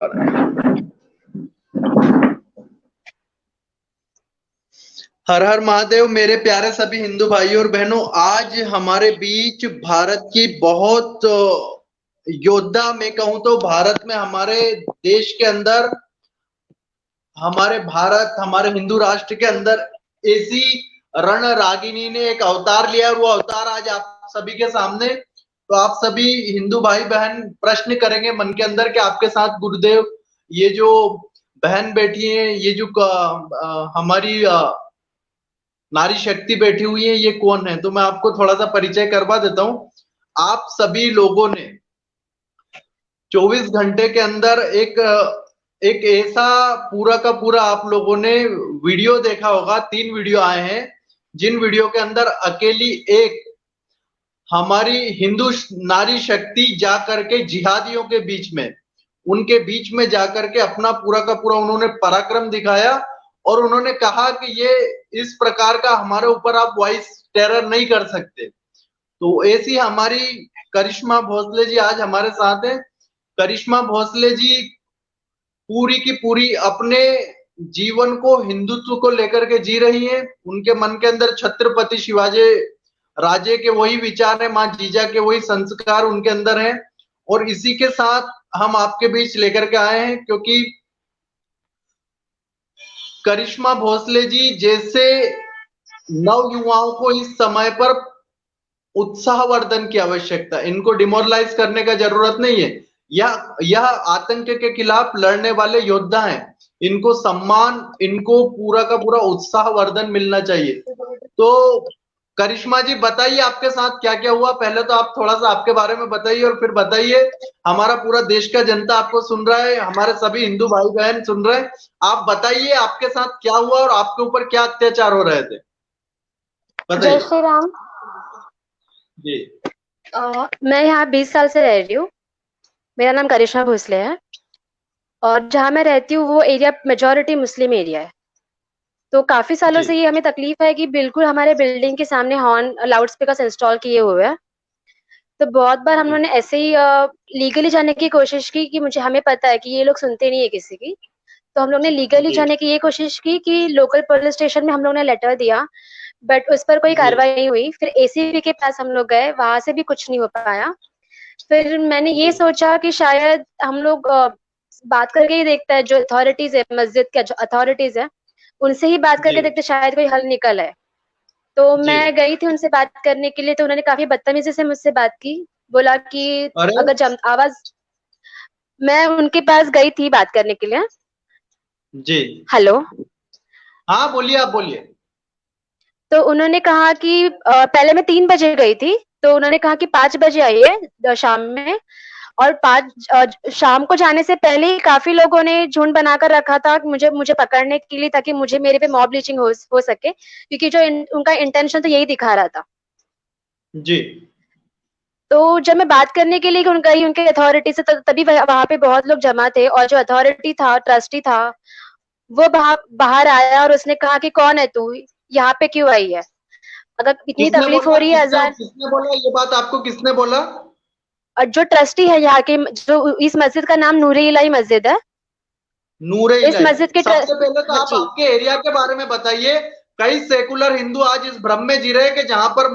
हर हर महादेव। मेरे प्यारे सभी हिंदू भाइयों और बहनों, आज हमारे बीच भारत की बहुत योद्धा, मैं कहूं तो भारत में, हमारे देश के अंदर, हमारे हिंदू राष्ट्र के अंदर ऐसी रण रागिनी ने एक अवतार लिया, और वो अवतार आज आप सभी के सामने। तो आप सभी हिंदू भाई बहन प्रश्न करेंगे मन के अंदर कि आपके साथ गुरुदेव, ये जो बहन बैठी है, ये जो हमारी नारी शक्ति बैठी हुई है, ये कौन है? तो मैं आपको थोड़ा सा परिचय करवा देता हूँ। आप सभी लोगों ने 24 घंटे के अंदर एक ऐसा पूरा का पूरा आप लोगों ने वीडियो देखा होगा। 3 वीडियो आए हैं, जिन वीडियो के अंदर अकेली एक हमारी हिंदू नारी शक्ति जा करके जिहादियों के बीच में, उनके बीच में जाकर के अपना पूरा का पूरा उन्होंने पराक्रम दिखाया, और उन्होंने कहा कि ये इस प्रकार का हमारे ऊपर आप वॉइस टेरर नहीं कर सकते। तो ऐसी हमारी करिश्मा भोसले जी आज हमारे साथ हैं। करिश्मा भोसले जी पूरी की पूरी अपने जीवन को हिंदुत्व को लेकर के जी रही है। उनके मन के अंदर छत्रपति शिवाजी राजे के वही विचार है, मां जीजा के वही संस्कार उनके अंदर हैं। और इसी के साथ हम आपके बीच लेकर के आए हैं, क्योंकि करिश्मा भोसले जी जैसे नव युवाओं को इस समय पर उत्साहवर्धन की आवश्यकता, इनको डिमोरलाइज करने का जरूरत नहीं है। यह आतंक के खिलाफ लड़ने वाले योद्धा हैं। इनको सम्मान, इनको पूरा का पूरा उत्साहवर्धन मिलना चाहिए। तो करिश्मा जी बताइए, आपके साथ क्या क्या हुआ? पहले तो आप थोड़ा सा आपके बारे में बताइए, और फिर बताइए, हमारा पूरा देश का जनता आपको सुन रहा है, हमारे सभी हिंदू भाई बहन सुन रहे हैं। आप बताइए आपके साथ क्या हुआ और आपके ऊपर क्या अत्याचार हो रहे थे, जय बताइए श्री राम। जी। मैं यहाँ 20 साल से रह रही हूँ। मेरा नाम करिश्मा भोसले है, और जहाँ मैं रहती हूँ वो एरिया मेजोरिटी मुस्लिम एरिया है। तो काफी सालों जी से ये हमें तकलीफ है कि बिल्कुल हमारे बिल्डिंग के सामने हॉर्न लाउड स्पीकर इंस्टॉल किए हुए हैं। तो बहुत बार हम लोगों ने ऐसे ही लीगली जाने की कोशिश की कि हमें पता है कि ये लोग सुनते नहीं है किसी की। तो हम लोग ने लीगली जी जाने की ये कोशिश की कि लोकल पुलिस स्टेशन में हम लोग ने लेटर दिया, बट उस पर कोई जी कार्रवाई नहीं हुई। फिर एसीपी के पास हम लोग गए, वहां से भी कुछ नहीं हो पाया। फिर मैंने ये जी सोचा कि शायद हम लोग बात करके ही देखता है, जो अथॉरिटीज है, मस्जिद के जो अथॉरिटीज है, उनसे ही बात जी करके देखते शायद कोई हल निकल है। तो जी। मैं गई थी उनसे बात करने के लिए, तो उन्होंने काफी बदतमीजी से मुझसे बात की। बोला कि अरे अगर जम आवाज, मैं उनके पास गई थी बात करने के लिए। जी, हेलो। हाँ बोलिए, आप बोलिए। तो उन्होंने कहा कि पहले मैं 3 बजे गई थी, तो उन्होंने कहा कि 5 बजे आइए शाम में। और शाम को जाने से पहले ही काफी लोगों ने झुंड बनाकर रखा था मुझे मुझे पकड़ने के लिए, ताकि मुझे मेरे पे मॉब लिंचिंग हो सके, क्योंकि उनका इंटेंशन तो यही दिखा रहा था। जी तो जब मैं बात करने के लिए गई उनके अथॉरिटी से, तभी वहां पे बहुत लोग जमा थे, और जो अथॉरिटी था, ट्रस्टी था, वो बाहर आया और उसने कहा कि कौन है तू, यहाँ पे क्यों आई है, अगर इतनी किसने तकलीफ हो बोला? रही है किसने अजान। किसने बोला ये बात आपको? किसने बोला? और जो ट्रस्टी है यहाँ के, जो इस मस्जिद का नाम नूरे इलाही मस्जिद है, नूरे इस इलाही। मस्जिद के सबसे पहले तो हाँ आप जी। आपके एरिया के बारे में बताइए। कई सेकुलर हिंदू आज इस भ्रम में जी रहे हैं कि जहां पर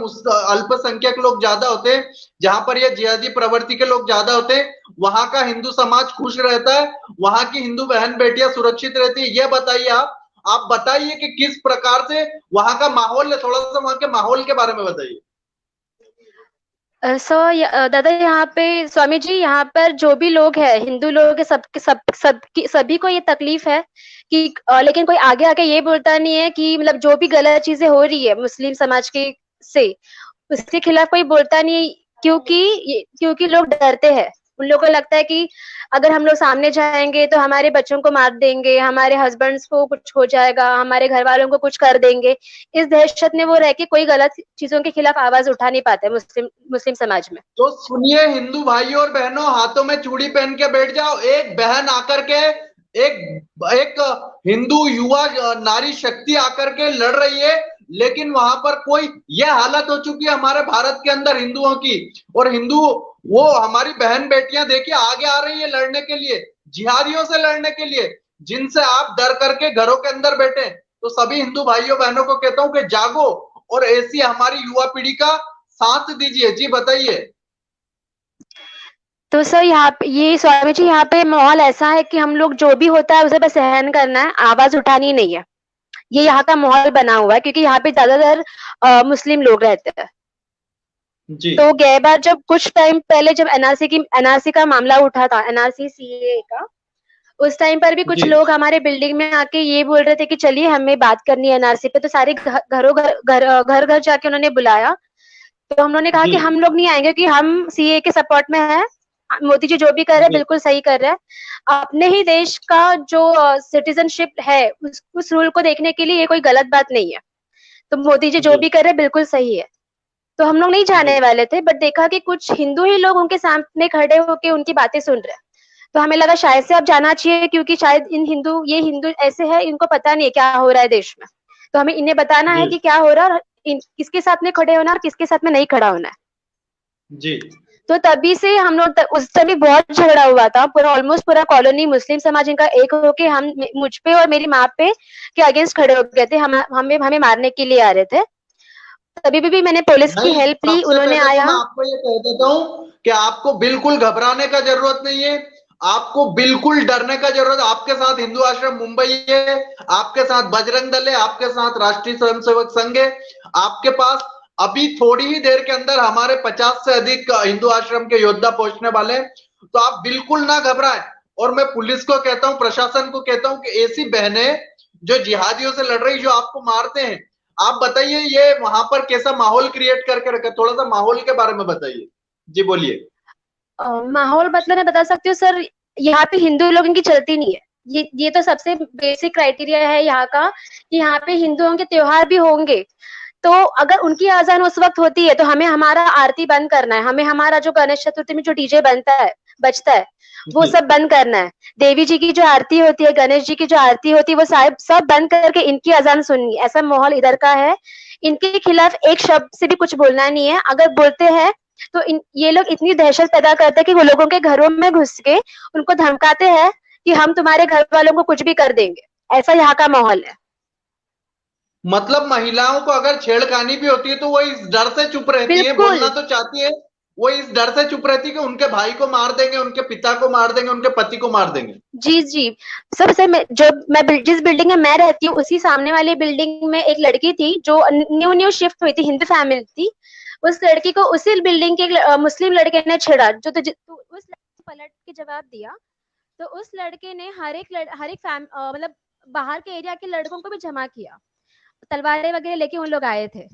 अल्पसंख्यक लोग ज्यादा होते हैं, जहां पर ये जिहादी प्रवृत्ति के लोग ज्यादा होते हैं, वहां का हिंदू समाज खुश रहता है, वहां की हिंदू बहन बेटियां सुरक्षित रहती है। ये बताइए आप बताइए कि किस प्रकार से वहां का माहौल है, थोड़ा सा वहां के माहौल के बारे में बताइए। दादा, यहाँ पे स्वामी जी, यहाँ पर जो भी लोग हैं, हिंदू लोग हैं, सभी को ये तकलीफ है कि लेकिन कोई आगे आके ये बोलता नहीं है कि मतलब जो भी गलत चीजें हो रही है मुस्लिम समाज के से, उसके खिलाफ कोई बोलता नहीं है। क्योंकि लोग डरते हैं। उन लोगों को लगता है कि अगर हम लोग सामने जाएंगे तो हमारे बच्चों को मार देंगे, हमारे हस्बैंड्स को कुछ हो जाएगा, हमारे घर वालों को कुछ कर देंगे। इस दहशत में वो रह के कोई गलत चीजों के खिलाफ आवाज उठा नहीं पाते मुस्लिम मुस्लिम समाज में। तो सुनिए हिंदू भाइयों और बहनों, हाथों में चूड़ी पहन के बैठ जाओ। एक बहन आकर के, एक एक हिंदू युवा नारी शक्ति आकर के लड़ रही है, लेकिन वहां पर कोई, यह हालत हो चुकी है हमारे भारत के अंदर हिंदुओं की, और हिंदू वो हमारी बहन बेटियां देखिए आगे आ रही है लड़ने के लिए, जिहादियों से लड़ने के लिए, जिनसे आप डर करके घरों के अंदर बैठे। तो सभी हिंदू भाइयों बहनों को कहता हूं कि जागो और ऐसी हमारी युवा पीढ़ी का साथ दीजिए। जी बताइए। तो सर यहाँ पे ये स्वामी जी, यहाँ पे माहौल ऐसा है कि हम लोग जो भी होता है उसे बस सहन करना है, आवाज उठानी नहीं है। ये यहाँ का माहौल बना हुआ है क्योंकि यहाँ पे ज्यादातर मुस्लिम लोग रहते हैं। जी तो गए बार जब कुछ टाइम पहले जब एनआरसी का मामला उठा था, एनआरसी सीए का, उस टाइम पर भी कुछ जी लोग हमारे बिल्डिंग में आके ये बोल रहे थे कि चलिए हमें बात करनी है एनआरसी पे। तो सारे घर जाके उन्होंने बुलाया। तो हम लोगों ने कहा जी कि हम लोग नहीं आएंगे कि हम सीए के सपोर्ट में हैं। मोदी जी जो भी कर रहे हैं जी बिल्कुल सही कर रहे हैं। अपने ही देश का जो सिटीजनशिप है उस रूल को देखने के लिए ये कोई गलत बात नहीं है। तो मोदी जी जो जी भी कर रहे हैं बिल्कुल सही है। तो हम लोग नहीं जी जाने वाले थे, बट देखा कि कुछ हिंदू ही लोग उनके सामने खड़े होके उनकी बातें सुन रहे हैं। तो हमें लगा शायद से अब जाना चाहिए, क्योंकि शायद ये हिंदू ऐसे है, इनको पता नहीं है क्या हो रहा है देश में। तो हमें इन्हें बताना है जी कि क्या हो रहा है और किसके साथ में खड़े होना है और किसके साथ में नहीं खड़ा होना है। जी तो तभी से हम लोग उस टाइम भी बहुत झगड़ा हुआ था, पूरा ऑलमोस्ट पूरा कॉलोनी मुस्लिम समाज इनका एक होके हम मुझ पे और मेरी माँ पे के अगेंस्ट खड़े हो गए थे। हमें मारने के लिए आ रहे थे। तभी भी मैंने पुलिस की नहीं, हेल्प ली, सबसे उन्होंने पहले तो आया। मैं आपको ये कह देता हूं कि आपको बिल्कुल घबराने का जरूरत नहीं है, आपको बिल्कुल डरने का जरूरत। आपके साथ हिंदू आश्रम मुंबई है, आपके साथ बजरंग दल है, आपके साथ राष्ट्रीय स्वयंसेवक संघ है, आपके पास अभी थोड़ी ही देर के अंदर हमारे 50 से अधिक हिंदू आश्रम के योद्धा पहुंचने वाले हैं। तो आप बिल्कुल ना घबराएं। और मैं पुलिस को कहता हूं, प्रशासन को कहता हूं कि ऐसी बहनें जो जिहादियों से लड़ रही, जो आपको मारते हैं, आप बताइए ये वहां पर कैसा माहौल क्रिएट करके रखे, थोड़ा सा माहौल के बारे में बताइए। जी बोलिए। माहौल मतलब मैं बता सकती हूँ सर, यहाँ पे हिंदू लोग इनकी चलती नहीं है। ये तो सबसे बेसिक क्राइटेरिया है यहाँ का, कि यहाँ पे हिंदुओं के त्योहार भी होंगे तो अगर उनकी आजान उस वक्त होती है तो हमें हमारा आरती बंद करना है, हमें हमारा जो गणेश चतुर्थी में जो डीजे बजता है वो जी सब बंद करना है। देवी जी की जो आरती होती है, गणेश जी की जो आरती होती है, वो सब बंद करके इनकी अजान सुननी है। ऐसा माहौल इधर का है। इनके खिलाफ एक शब्द से भी कुछ बोलना नहीं है। अगर बोलते हैं तो ये लोग इतनी दहशत पैदा करते हैं कि वो लोगों के घरों में घुस के उनको धमकाते हैं कि हम तुम्हारे घर वालों को कुछ भी कर देंगे। ऐसा यहाँ का माहौल है। मतलब महिलाओं को अगर छेड़खानी भी होती है तो वो इस डर से चुप रहती है, बिल्कुल। बोलना तो चाहती है, वो इस डर से चुप रहती है कि उनके भाई को मार देंगे, उनके पिता को मार देंगे, उनके पति को मार देंगे। जी जी। सबसे जिस बिल्डिंग में मैं रहती हूँ उसी सामने वाली बिल्डिंग में एक लड़की थी जो न्यू न्यू शिफ्ट हुई थी, हिंदू फैमिली थी। उस लड़की को उसी बिल्डिंग के मुस्लिम लड़के ने छेड़ा, तो उस लड़की ने पलट के जवाब दिया। तो उस लड़के ने हर एक मतलब बाहर के एरिया के लड़कों को भी जमा किया, तलवारें वगैरह लेके उन लोग आए थे।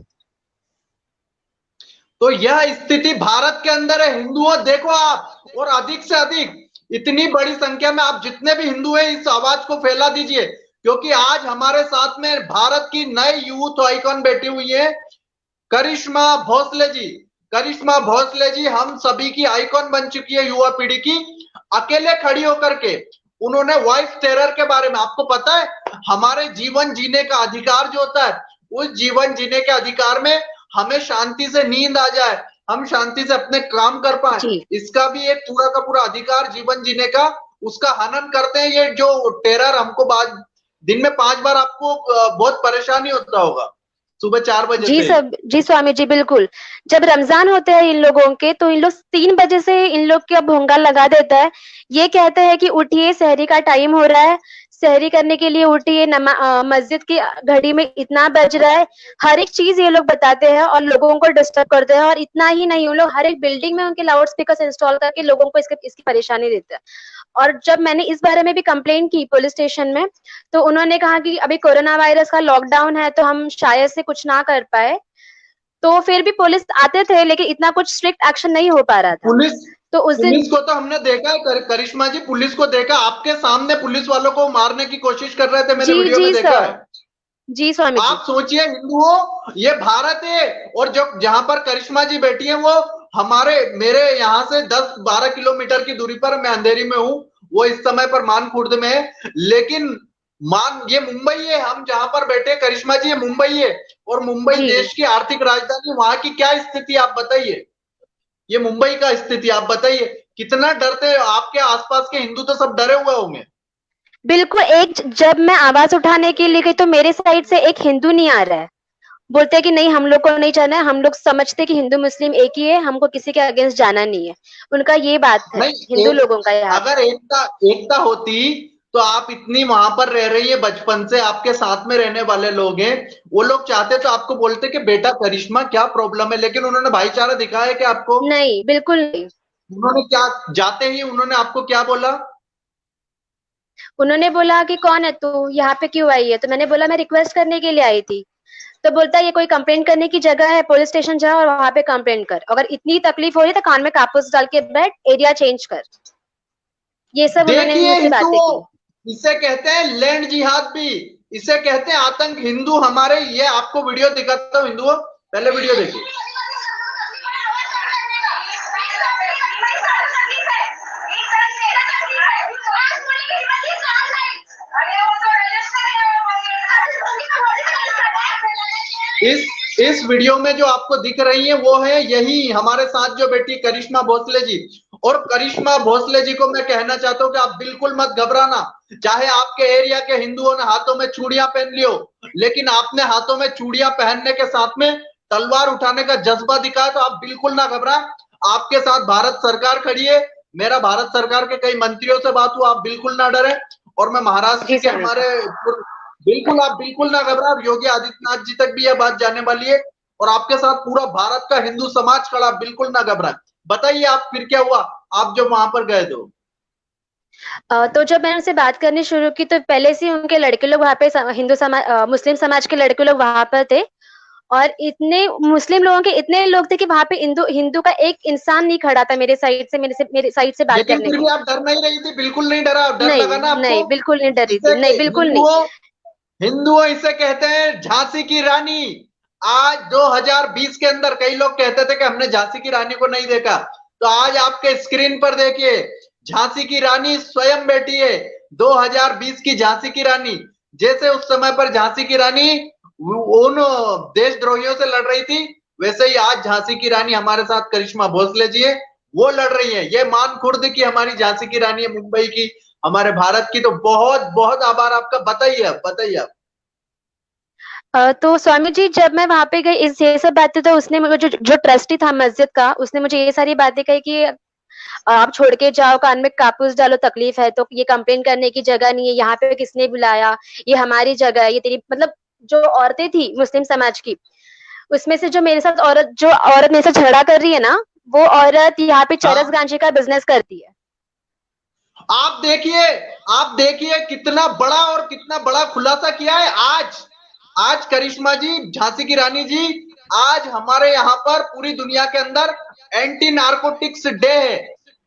तो यह स्थिति भारत के अंदर है। हिंदुओं देखो आप, और अधिक से अधिक इतनी बड़ी संख्या में आप जितने भी हिंदू हैं इस आवाज को फैला दीजिए, क्योंकि आज हमारे साथ में भारत की नई यूथ आइकॉन बैठी हुई है, करिश्मा भोसले जी। करिश्मा भोसले जी हम सभी की आइकॉन बन चुकी है, युवा पीढ़ी की। अकेले खड़ी होकर के उन्होंने वॉइस टेरर के बारे में, आपको पता है हमारे जीवन जीने का अधिकार जो होता है, उस जीवन जीने के अधिकार में हमें शांति से नींद आ जाए, हम शांति से अपने काम कर पाए, जी इसका भी एक पूरा का पूरा अधिकार जीवन जीने का, उसका हनन करते हैं ये जो टेरर। हमको बाद दिन में 5 बार आपको बहुत परेशानी होता होगा सुबह 4 बजे जी से। सब जी स्वामी जी बिल्कुल। जब रमजान होते हैं इन लोगों के तो इन लोग 3 बजे से इन लोग का भोंगा लगा देता है। ये कहते हैं कि उठिए सहरी का टाइम हो रहा है, सहरी करने के लिए उठिए, मस्जिद की घड़ी में इतना बज रहा है। हर एक चीज ये लोग बताते हैं और लोगों को डिस्टर्ब करते हैं। और इतना ही नहीं, उन लोग हर एक बिल्डिंग में उनके लाउड स्पीकर इंस्टॉल करके लोगों को इसकी परेशानी देते हैं। और जब मैंने इस बारे में भी कंप्लेन की पुलिस स्टेशन में, तो उन्होंने कहा कि अभी कोरोना वायरस का लॉकडाउन है तो हम शायद से कुछ ना कर पाए। तो फिर भी पुलिस आते थे लेकिन इतना कुछ स्ट्रिक्ट एक्शन नहीं हो पा रहा था। पुलिस तो उस दिन पुलिस को तो हमने देखा है, करिश्मा जी, पुलिस को देखा, आपके सामने पुलिस वालों को मारने की कोशिश कर रहे थे, मैंने जी वीडियो जी में देखा सर। है। जी स्वामी जी। आप सोचिए हिंदुओं, ये भारत है, और जो जहां पर करिश्मा जी बैठी है वो हमारे मेरे यहाँ से 10-12 किलोमीटर की दूरी पर, मैं अंधेरी में हूं, वो इस समय पर मानखुर्द में है। लेकिन ये मुंबई है, हम जहां पर बैठे करिश्मा जी, ये मुंबई है, और मुंबई जी देश की आर्थिक राजधानी, वहां की क्या स्थिति आप बताइए। ये मुंबई का स्थिति आप बताइए, कितना डरते हैं आपके आसपास के हिंदू, तो सब डरे हुए होंगे। बिल्कुल। एक जब मैं आवाज उठाने के लिए गई तो मेरे साइड से एक हिंदू नहीं आ रहा है, बोलते हैं कि नहीं हम लोग को नहीं जाना है, हम लोग समझते हैं कि हिंदू मुस्लिम एक ही है, हमको किसी के अगेंस्ट जाना नहीं है। उनका ये बात है नहीं, हिंदू लोगों का यहाँ अगर पे। एकता एकता होती तो आप इतनी वहां पर रह रही है, बचपन से आपके साथ में रहने वाले लोग हैं, वो लोग चाहते तो आपको बोलते कि बेटा करिश्मा क्या प्रॉब्लम है, लेकिन उन्होंने भाईचारा दिखाया है कि आपको, नहीं बिल्कुल नहीं। उन्होंने क्या, जाते ही उन्होंने आपको क्या बोला। उन्होंने बोला कि कौन है तू, यहाँ पे क्यों आई है, तो मैंने बोला मैं रिक्वेस्ट करने के लिए आई थी। तो बोलता है ये कोई कंप्लेंट करने की जगह है, पुलिस स्टेशन जा और वहां पे कंप्लेंट कर, अगर इतनी तकलीफ हो रही है तो कान में कापूस डाल के बैठ, एरिया चेंज कर। ये सब उन्होंने देखिए मुझसे बातें हिंदुओं, की। इसे कहते हैं लैंड जिहाद भी, इसे कहते हैं आतंक। हिंदू हमारे, ये आपको वीडियो दिखाता हूँ हिंदुओं, पहले वीडियो देखिए। इस वीडियो में जो आपको दिख रही है वो है यही हमारे साथ जो बेटी करिश्मा भोसले जी। और करिश्मा भोसले जी को मैं कहना चाहता हूँ कि आप बिल्कुल मत घबराना, चाहे आपके एरिया के हिंदुओं ने हाथों में चूड़ियां पहन ली हो, लेकिन आपने हाथों में चूड़ियां पहनने के साथ में तलवार उठाने का जज्बा दिखाया, तो आप बिल्कुल ना घबराएं। आपके साथ भारत सरकार खड़ी है, मेरा भारत सरकार के कई मंत्रियों से बात हुआ, आप बिल्कुल ना डरे। और मैं महाराष्ट्र जी के स्वामी जी। हमारे, बिल्कुल आप बिल्कुल ना घबराए, योगी आदित्यनाथ जी तक भी यह बात जाने वाली है, और आपके साथ पूरा भारत का हिंदू समाज खड़ा, बिल्कुल ना घबराए। बताइए आप फिर क्या हुआ, आप जब वहां पर गए तो। तो जब मैंने उनसे बात करनी शुरू की तो पहले से ही उनके लड़के लोग वहाँ पे हिंदू समाज मुस्लिम समाज के लड़के लोग वहां पर थे, और इतने मुस्लिम लोगों के इतने लोग थे कि वहां पे हिंदू हिंदू का एक इंसान नहीं खड़ा था मेरे साइड से, मेरे साइड से बात लेकिन करने फिर को। भी आप डर नहीं रही थी, बिल्कुल नहीं डरा, डर नहीं लगा ना आपको। नहीं बिल्कुल नहीं डरी थी, इसे नहीं बिल्कुल नहीं। हिंदुओं, हिंदुओं इसे कहते हैं झांसी की रानी। आज 2020 के अंदर कई लोग कहते थे कि हमने झांसी की रानी को नहीं देखा, तो आज आपके स्क्रीन पर देखिए, झांसी की रानी स्वयं बैठी है। 2020 की झांसी की रानी, जैसे उस समय पर झांसी की रानी उन देशद्रोहियों से लड़ रही थी, वैसे ही आज झांसी की रानी हमारे साथ करिश्मा भोसले जी है, वो लड़ रही है। ये मान खुर्द की हमारी झांसी की रानी है, मुंबई की, हमारे भारत की। तो बहुत बहुत आभार आपका। बताइए आप, बताइए आप। तो स्वामी जी जब मैं वहां पे गई, इस ये सब बातें तो उसने मुझे, जो ट्रस्टी था मस्जिद का, उसने मुझे ये सारी बातें कही कि आप छोड़ के जाओ, कान में कापूस डालो, तकलीफ है तो, ये कंप्लेन करने की जगह नहीं है, यहाँ पे किसने बुलाया, ये हमारी जगह है, ये तेरी मतलब। जो औरतें थी मुस्लिम समाज की, उसमें से जो मेरे साथ औरत, जो औरत मेरे साथ झगड़ा कर रही है ना, वो औरत यहाँ पे चरस हाँ, गांजे का बिजनेस करती है। आप देखिए, आप देखिए कितना बड़ा और कितना बड़ा खुलासा किया है आज। आज करिश्मा जी, झांसी की रानी जी, आज हमारे यहाँ पर पूरी दुनिया के अंदर एंटी नारकोटिक्स डे है,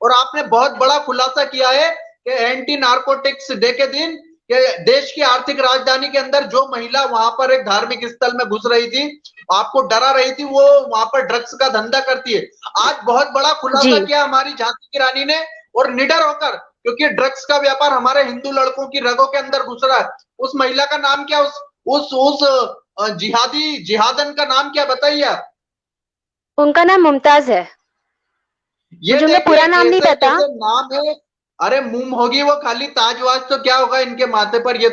और आपने बहुत बड़ा खुलासा किया है कि एंटी नारकोटिक्स डे के दिन कि देश की आर्थिक राजधानी के अंदर जो महिला वहां पर एक धार्मिक स्थल में घुस रही थी, आपको डरा रही थी, वो वहां पर ड्रग्स का धंधा करती है। आज बहुत बड़ा खुलासा जी। किया हमारी झांसी की रानी ने, और निडर होकर, क्योंकि ड्रग्स का व्यापार हमारे हिंदू लड़कों की रगों के अंदर घुस रहा है। उस महिला का नाम क्या, उस जिहादन का नाम क्या, बताइए आप। उनका नाम मुमताज है। ये मुझे उनका देखिए पूरा नाम नहीं कैसे पता। कैसे नाम है। अरे मुंह होगी वो खाली, ताजवाज तो क्या होगा इनके माथे पर। ये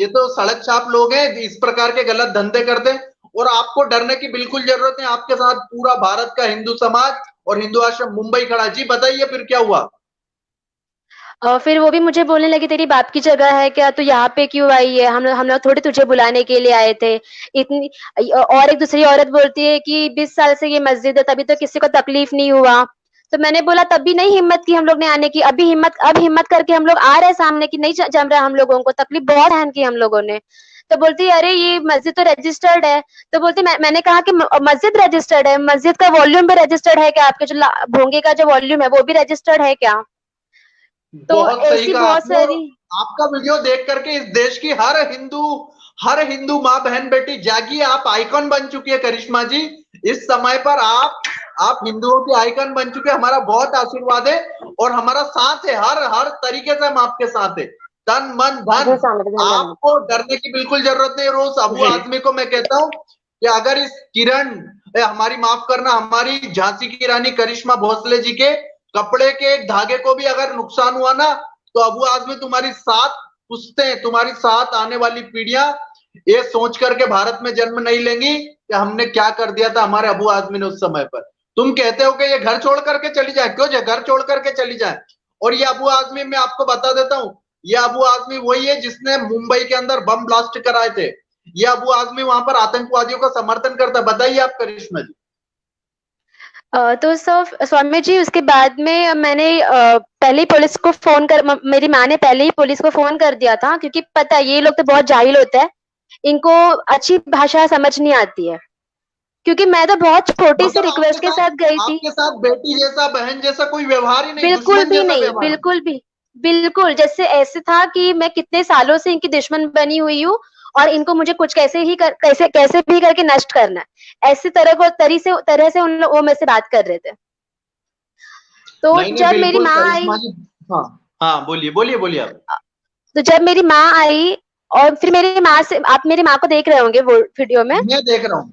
तो सड़क छाप लोग हैं, इस प्रकार के गलत धंधे करते हैं। और आपको डरने की बिल्कुल जरूरत है, आपके साथ पूरा भारत का हिंदू समाज और हिंदू आश्रम मुंबई खड़ा। जी बताइए फिर क्या हुआ। फिर वो भी मुझे बोलने लगी तेरी बाप की जगह है क्या, तू यहाँ पे क्यों आई है, हम लोग थोड़ी तुझे बुलाने के लिए आए थे। इतनी। और एक दूसरी औरत बोलती है कि 20 साल से ये मस्जिद है, तभी तो किसी को तकलीफ नहीं हुआ। तो मैंने बोला तब भी नहीं हिम्मत की हम लोग ने आने की, अब हिम्मत करके हम लोग आ रहे हैं सामने की, नहीं जम रहा हम लोगों को, तकलीफ बहुत सहन की हम लोगों ने। तो बोलती है अरे ये मस्जिद तो रजिस्टर्ड है। तो बोलती मैंने कहा कि मस्जिद रजिस्टर्ड है, मस्जिद का वॉल्यूम भी रजिस्टर्ड है क्या, आपके जो भोंगे का जो वॉल्यूम है वो भी रजिस्टर्ड है क्या। तो बहुत सही ऐसी कहा बहुत आपने। और सारी। आपका वीडियो देख करके इस देश की हर हिंदू माँ बहन बेटी जागी, आप आइकॉन बन चुकी है करिश्मा जी। इस समय पर आप हिंदुओं की आइकॉन बन चुके हैं। हमारा बहुत आशीर्वाद है और हमारा साथ है, हर हर तरीके से हम आपके साथ है। तन मन धन, आपको डरने की बिल्कुल जरूरत नहीं। रोज अबू आजमी को मैं कहता हूँ कि अगर इस किरण, हमारी माफ करना, हमारी झांसी की रानी करिश्मा भोसले जी के कपड़े के एक धागे को भी अगर नुकसान हुआ ना, तो अबू आजमी तुम्हारी 7 पुश्तें, तुम्हारी 7 आने वाली पीढ़ियां ये सोच करके भारत में जन्म नहीं लेंगी कि हमने क्या कर दिया था हमारे अबू आजमी ने उस समय पर। तुम कहते हो कि ये घर छोड़ करके चली जाए, क्यों घर छोड़ करके चली जाए? और ये अबू आजमी, मैं आपको बता देता हूँ, ये अबू आजमी वही है जिसने मुंबई के अंदर बम ब्लास्ट कराए थे। ये अबू आजमी वहां पर आतंकवादियों का समर्थन करता। बताइए आप करिश्मा जी। तो स्वामी जी, उसके बाद में मैंने पहले ही पुलिस को फोन कर, मेरी माँ ने पहले ही पुलिस को फोन कर दिया था, क्योंकि पता है ये लोग तो बहुत जाहिल होते हैं, इनको अच्छी भाषा समझ नहीं आती है। क्योंकि मैं तो बहुत छोटी सी रिक्वेस्ट के साथ गई थी। आपके साथ बेटी जैसा, बहन जैसा कोई व्यवहार ही नहीं, बिल्कुल भी नहीं, बिल्कुल भी, बिल्कुल जैसे ऐसे था कि मैं कितने सालों से इनकी दुश्मन बनी हुई हूँ और इनको मुझे कुछ कैसे भी करके नष्ट करना है, ऐसी तरह से उन लोग वो मेरे से बात कर रहे थे। तो जब मेरी माँ आई, हाँ हाँ, बोलिए बोलिए बोलिए आप। तो जब मेरी माँ आई, और फिर मेरी माँ से, आप मेरी माँ को देख रहे होंगे वो वीडियो में, मैं देख रहा हूँ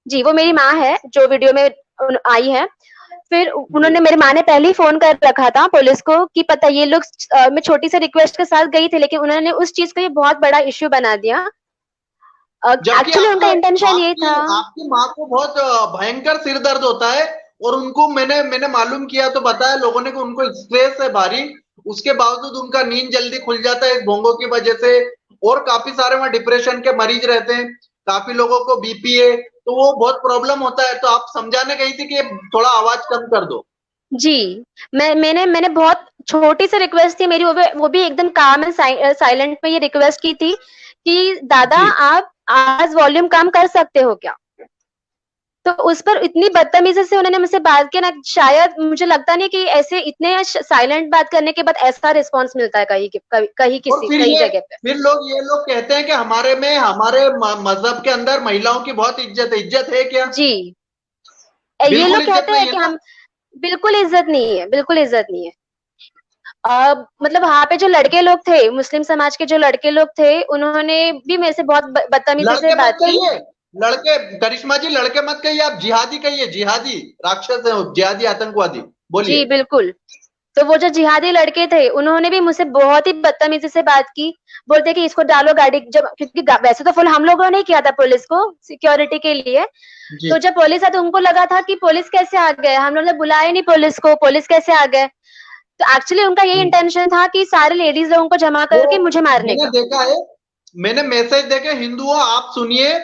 जी, वो मेरी माँ है जो वीडियो में आई है। फिर उन्होंने, मेरी माँ ने पहले ही फोन कर रखा था पुलिस को कि पता ये लोग, मैं छोटी सी रिक्वेस्ट के साथ गई थी, लेकिन उन्होंने उस चीज को ये बहुत बड़ा इश्यू बना दिया। एक्चुअली उनका इंटेंशन ये था। आपकी माँ को बहुत भयंकर सिर दर्द होता है, और उनको मैंने मालूम किया तो बताया लोगों ने कि उनको स्ट्रेस है भारी, उसके बावजूद उनका नींद जल्दी खुल जाता है इस भोंगों की वजह से, और काफी सारे वहां डिप्रेशन के मरीज रहते हैं, काफी लोगों को बीपी है, तो वो बहुत प्रॉब्लम होता है। तो आप समझाने गई थी कि थोड़ा आवाज कम कर दो। जी, मैंने बहुत छोटी सी रिक्वेस्ट थी मेरी, वो भी एकदम काम एंड साइलेंट में ये रिक्वेस्ट की थी कि दादा आप आज वॉल्यूम कम कर सकते हो क्या? तो उस पर इतनी बदतमीजी से उन्होंने मुझसे बात किया ना, शायद मुझे लगता नहीं कि ऐसे इतने साइलेंट बात करने के बाद ऐसा रिस्पांस मिलता है कहीं जगह पे। फिर ये लोग कहते हैं कि हमारे मजहब के अंदर महिलाओं की बहुत इज्जत है। इज्जत है क्या? जी, ये लोग कहते हैं कि हम, बिल्कुल इज्जत नहीं है, बिल्कुल इज्जत नहीं है। मतलब वहाँ पे जो लड़के लोग थे, मुस्लिम समाज के जो लड़के लोग थे, उन्होंने भी मेरे से बहुत बदतमीजी से बात की। लड़के, करिश्मा जी लड़के मत कहिए, आप जिहादी कहिए, जिहादी राक्षस है, जिहादी आतंकवादी, बोलिए। जी बिल्कुल। तो वो जो जिहादी लड़के थे, उन्होंने भी मुझसे बहुत ही बदतमीजी से बात की, बोलते कि इसको डालो गाड़ी, जब क्योंकि वैसे तो फुल हम लोगों ने किया था पुलिस को सिक्योरिटी के लिए। तो जब पुलिस आई तो उनको लगा था कि पुलिस कैसे आ गए, हम लोग ने बुलाया नहीं पुलिस को, पुलिस कैसे आ गए। तो एक्चुअली उनका ये इंटेंशन था कि सारे लेडीज लोगों को जमा करके मुझे मारने का। देखा है, मैंने मैसेज देखे, हिंदुओं आप सुनिए,